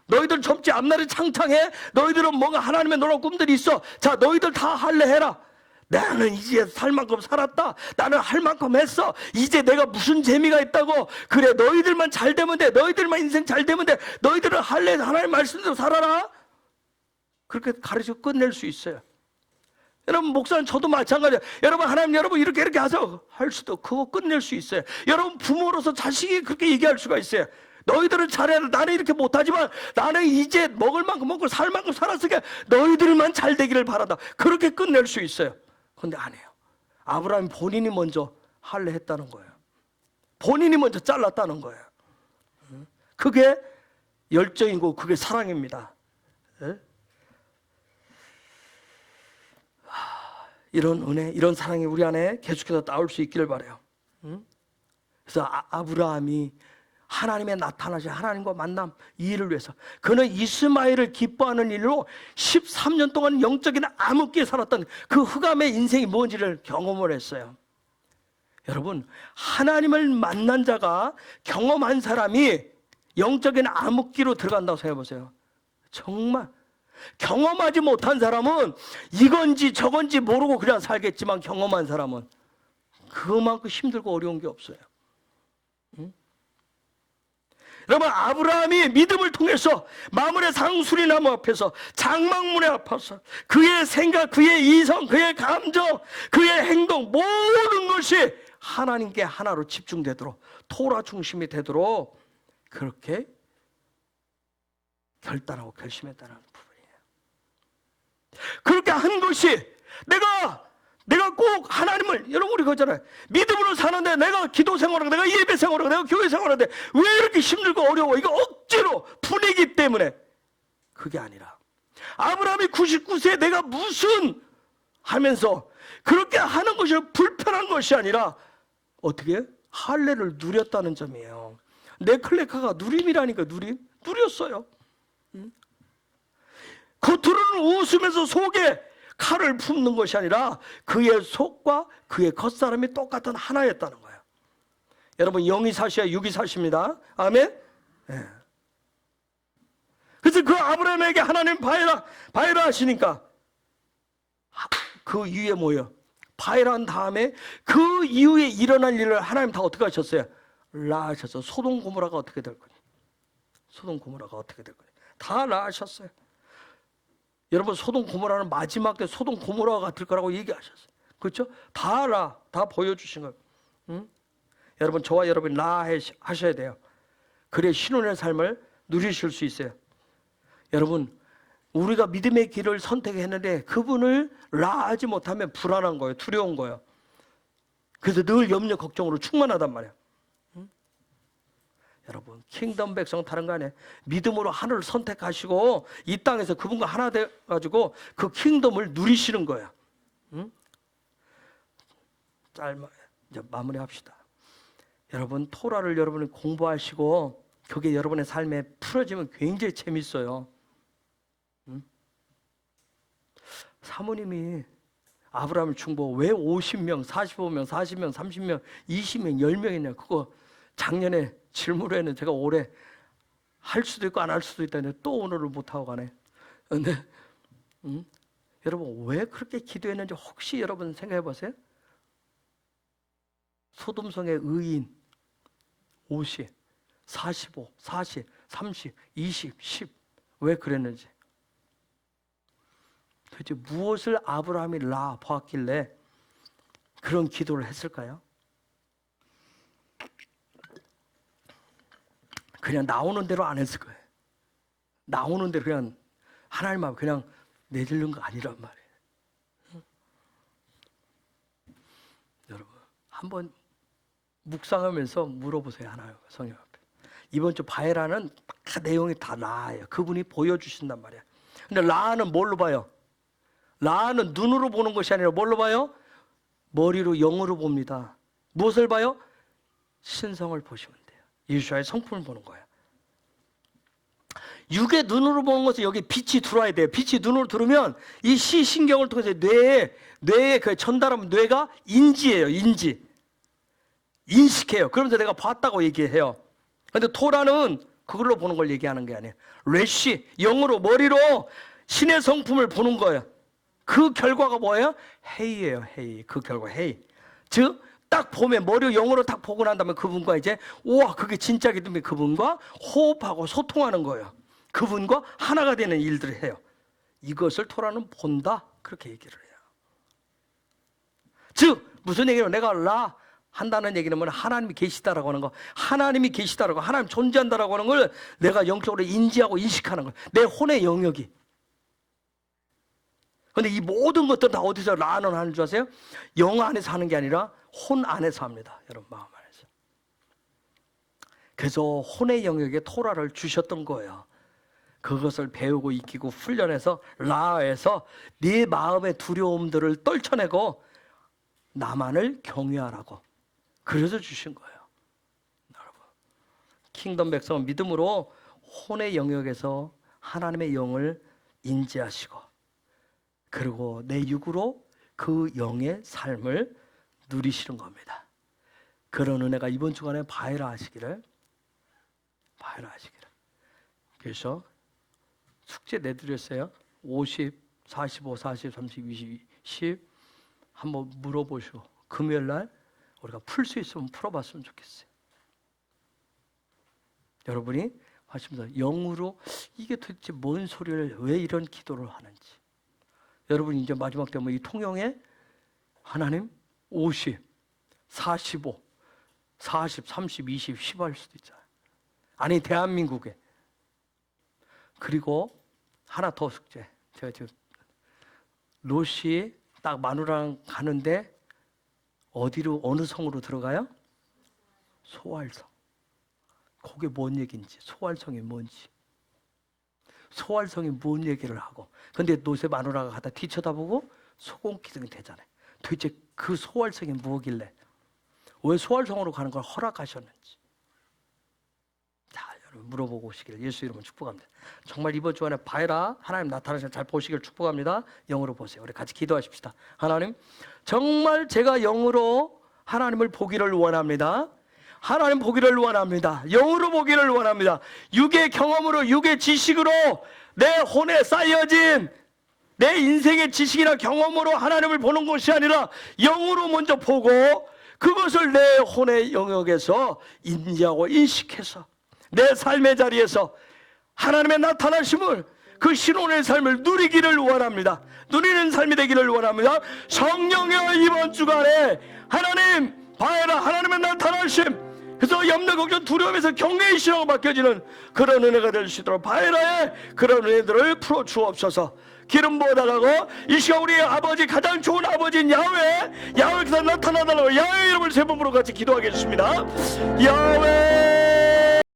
너희들 젊지 앞날이 창창해. 너희들은 뭔가 하나님의 놀라운 꿈들이 있어. 자 너희들 다 할례해라. 나는 이제 살 만큼 살았다. 나는 할 만큼 했어. 이제 내가 무슨 재미가 있다고. 그래 너희들만 잘 되면 돼. 너희들만 인생 잘 되면 돼. 너희들은 할례 하나님 말씀대로 살아라. 그렇게 가르쳐 끝낼 수 있어요. 여러분 목사는 저도 마찬가지예요. 여러분 하나님 여러분 이렇게 하세요 할 수도 그거 끝낼 수 있어요. 여러분 부모로서 자식이 그렇게 얘기할 수가 있어요. 너희들은 잘해라. 나는 이렇게 못하지만 나는 이제 먹을 만큼 먹고 살 만큼 살았으니까 너희들만 잘 되기를 바란다. 그렇게 끝낼 수 있어요. 그런데 안 해요. 아브라함이 본인이 먼저 할례했다는 거예요. 본인이 먼저 잘랐다는 거예요. 그게 열정이고 그게 사랑입니다. 이런 은혜, 이런 사랑이 우리 안에 계속해서 나올 수 있기를 바라요. 그래서 아브라함이 하나님의 나타나신 하나님과 만남 이 일을 위해서 그는 이스마엘을 기뻐하는 일로 13년 동안 영적인 암흑기에 살았던 그 흑암의 인생이 뭔지를 경험을 했어요. 여러분 하나님을 만난 자가 경험한 사람이 영적인 암흑기로 들어간다고 생각해 보세요. 정말 경험하지 못한 사람은 이건지 저건지 모르고 그냥 살겠지만 경험한 사람은 그만큼 힘들고 어려운 게 없어요. 여러분 아브라함이 믿음을 통해서 마물의 상수리나무 앞에서 장막문에 앞에서 그의 생각, 그의 이성, 그의 감정, 그의 행동 모든 것이 하나님께 하나로 집중되도록 토라 중심이 되도록 그렇게 결단하고 결심했다는 부분이에요. 그렇게 한 것이 내가 꼭 하나님을 여러분 우리 그러잖아요. 믿음으로 사는데 내가 기도 생활하고 내가 예배 생활하고 내가 교회 생활하는데 왜 이렇게 힘들고 어려워? 이거 억지로 분위기 때문에 그게 아니라 아브라함이 99세에 내가 무슨 하면서 그렇게 하는 것이 불편한 것이 아니라 어떻게 할례를 누렸다는 점이에요. 네클레카가 누림이라니까 누렸어요. 겉으로는 웃으면서 속에 칼을 품는 것이 아니라 그의 속과 그의 겉사람이 똑같은 하나였다는 거예요. 여러분 영이 사시야 육이 사십니다. 아멘. 네. 그래서 그 아브라함에게 하나님 바이라 하시니까 그 이후에 뭐예요? 바이라 한 다음에 그 이후에 일어날 일을 하나님 다 어떻게 하셨어요? 라하셔서 소돔 고모라가 어떻게 될 거니? 소돔 고모라가 어떻게 될 거니? 다 라하셨어요. 여러분 소돔 고모라는 마지막 때 소돔 고모라가 같을 거라고 얘기하셨어요. 그렇죠? 다 보여주신 거예요. 응? 여러분 저와 여러분 라 하셔야 돼요. 그래 신혼의 삶을 누리실 수 있어요. 여러분 우리가 믿음의 길을 선택했는데 그분을 라 하지 못하면 불안한 거예요. 두려운 거예요. 그래서 늘 염려 걱정으로 충만하단 말이에요. 여러분 킹덤 백성 다른 거 아니에요. 믿음으로 하늘을 선택하시고 이 땅에서 그분과 하나 돼가지고 그 킹덤을 누리시는 거예요. 응? 이제 마무리합시다. 여러분 토라를 여러분이 공부하시고 그게 여러분의 삶에 풀어지면 굉장히 재밌어요. 사모님이 아브라함을 충고 왜 50명, 45명, 40명, 30명, 20명, 10명이냐 그거 작년에 질문에는 제가 올해 할 수도 있고 안 할 수도 있다는데 또 오늘을 못하고 가네. 근데 여러분 왜 그렇게 기도했는지 혹시 여러분 생각해 보세요. 소돔성의 의인 50, 45, 40, 30, 20, 10 왜 그랬는지 도대체 무엇을 아브라함이 보았길래 그런 기도를 했을까요? 그냥 나오는 대로 안 했을 거예요. 나오는 대로 그냥 하나님 앞에 그냥 내질른 거 아니란 말이에요. 여러분 한번 묵상하면서 물어보세요. 하나님 성령 앞에. 이번 주 바에라는 다 내용이 다 라예요. 그분이 보여주신단 말이에요. 근데 라는 뭘로 봐요? 라는 눈으로 보는 것이 아니라 뭘로 봐요? 머리로 영으로 봅니다. 무엇을 봐요? 신성을 보시면 돼요. 예수와의 성품을 보는 거예요. 육의 눈으로 보는 것은 여기 빛이 들어와야 돼요. 빛이 눈으로 들어오면 이 시신경을 통해서 뇌에 그 전달하면 뇌가 인지해요. 인식해요. 그러면서 내가 봤다고 얘기해요. 근데 토라는 그걸로 보는 걸 얘기하는 게 아니에요. 레시, 영으로 머리로 신의 성품을 보는 거예요. 그 결과가 뭐예요? 회의예요. 회의. 그 결과 회의. 즉 딱 보면 머리로 영으로 딱 보고 난 다음에 그분과 이제 우와 그게 진짜 기도면 그분과 호흡하고 소통하는 거예요. 그분과 하나가 되는 일들을 해요. 이것을 토라는 본다 그렇게 얘기를 해요. 즉 무슨 얘기예요? 내가 라 한다는 얘기는 뭐냐? 하나님이 계시다라고 하는 거, 하나님이 계시다라고, 하나님 존재한다라고 하는 걸 내가 영적으로 인지하고 인식하는 거예요. 내 혼의 영역이. 근데 이 모든 것들은 다 어디서 라는 하는 줄 아세요? 영 안에서 하는 게 아니라 혼 안에서 합니다. 여러분 마음 안에서. 그래서 혼의 영역에 토라를 주셨던 거예요. 그것을 배우고 익히고 훈련해서 라에서 네 마음의 두려움들을 떨쳐내고 나만을 경외하라고 그래서 주신 거예요. 여러분 킹덤 백성은 믿음으로 혼의 영역에서 하나님의 영을 인지하시고 그리고 내 육으로 그 영의 삶을 누리시는 겁니다. 그런 은혜가 이번 주간에 바해라 하시기를. 그래서 숙제 내드렸어요. 50, 45, 40, 30, 20, 10 한번 물어보시고 금요일 날 우리가 풀 수 있으면 풀어봤으면 좋겠어요. 여러분이 하시면서 영으로 이게 도대체 뭔 소리를 왜 이런 기도를 하는지 여러분이 이제 마지막 되면 이 통영에 하나님 50, 45, 40, 30, 20, 10 할 수도 있잖아요. 아니 대한민국에. 그리고 하나 더 숙제. 제가 지금 로시 딱 마누라랑 가는데 어디로 어느 성으로 들어가요? 소활성. 그게 뭔 얘기인지, 소활성이 뭔지, 소활성이 뭔 얘기를 하고. 근데 노세 마누라가 가다 뒤쳐다보고 소곤기둥이 되잖아요. 도대체 그 소활성이 뭐길래 왜 소활성으로 가는 걸 허락하셨는지. 자, 여러분 물어보고 오시기를 예수 이름으로 축복합니다. 정말 이번 주간에 바해라 하나님 나타나시면 잘 보시기를 축복합니다. 영으로 보세요. 우리 같이 기도하십시다. 하나님 정말 제가 영으로 하나님을 보기를 원합니다. 하나님 보기를 원합니다. 영으로 보기를 원합니다. 육의 경험으로 육의 지식으로 내 혼에 쌓여진 내 인생의 지식이나 경험으로 하나님을 보는 것이 아니라 영으로 먼저 보고 그것을 내 혼의 영역에서 인지하고 인식해서 내 삶의 자리에서 하나님의 나타나심을 그 신혼의 삶을 누리기를 원합니다. 누리는 삶이 되기를 원합니다. 성령의 이번 주간에 하나님 바해라 하나님의 나타나심 그래서 염려 걱정 두려움에서 경외의 신앙으로 바뀌어지는 그런 은혜가 될 수 있도록 바해라의 그런 은혜들을 풀어 주옵소서. 기름 부어 달라고 이 시간 우리 아버지 가장 좋은 아버지인 야훼께서 나타나달라고 야훼 이름을 세 번으로 같이 기도하겠습니다. 야훼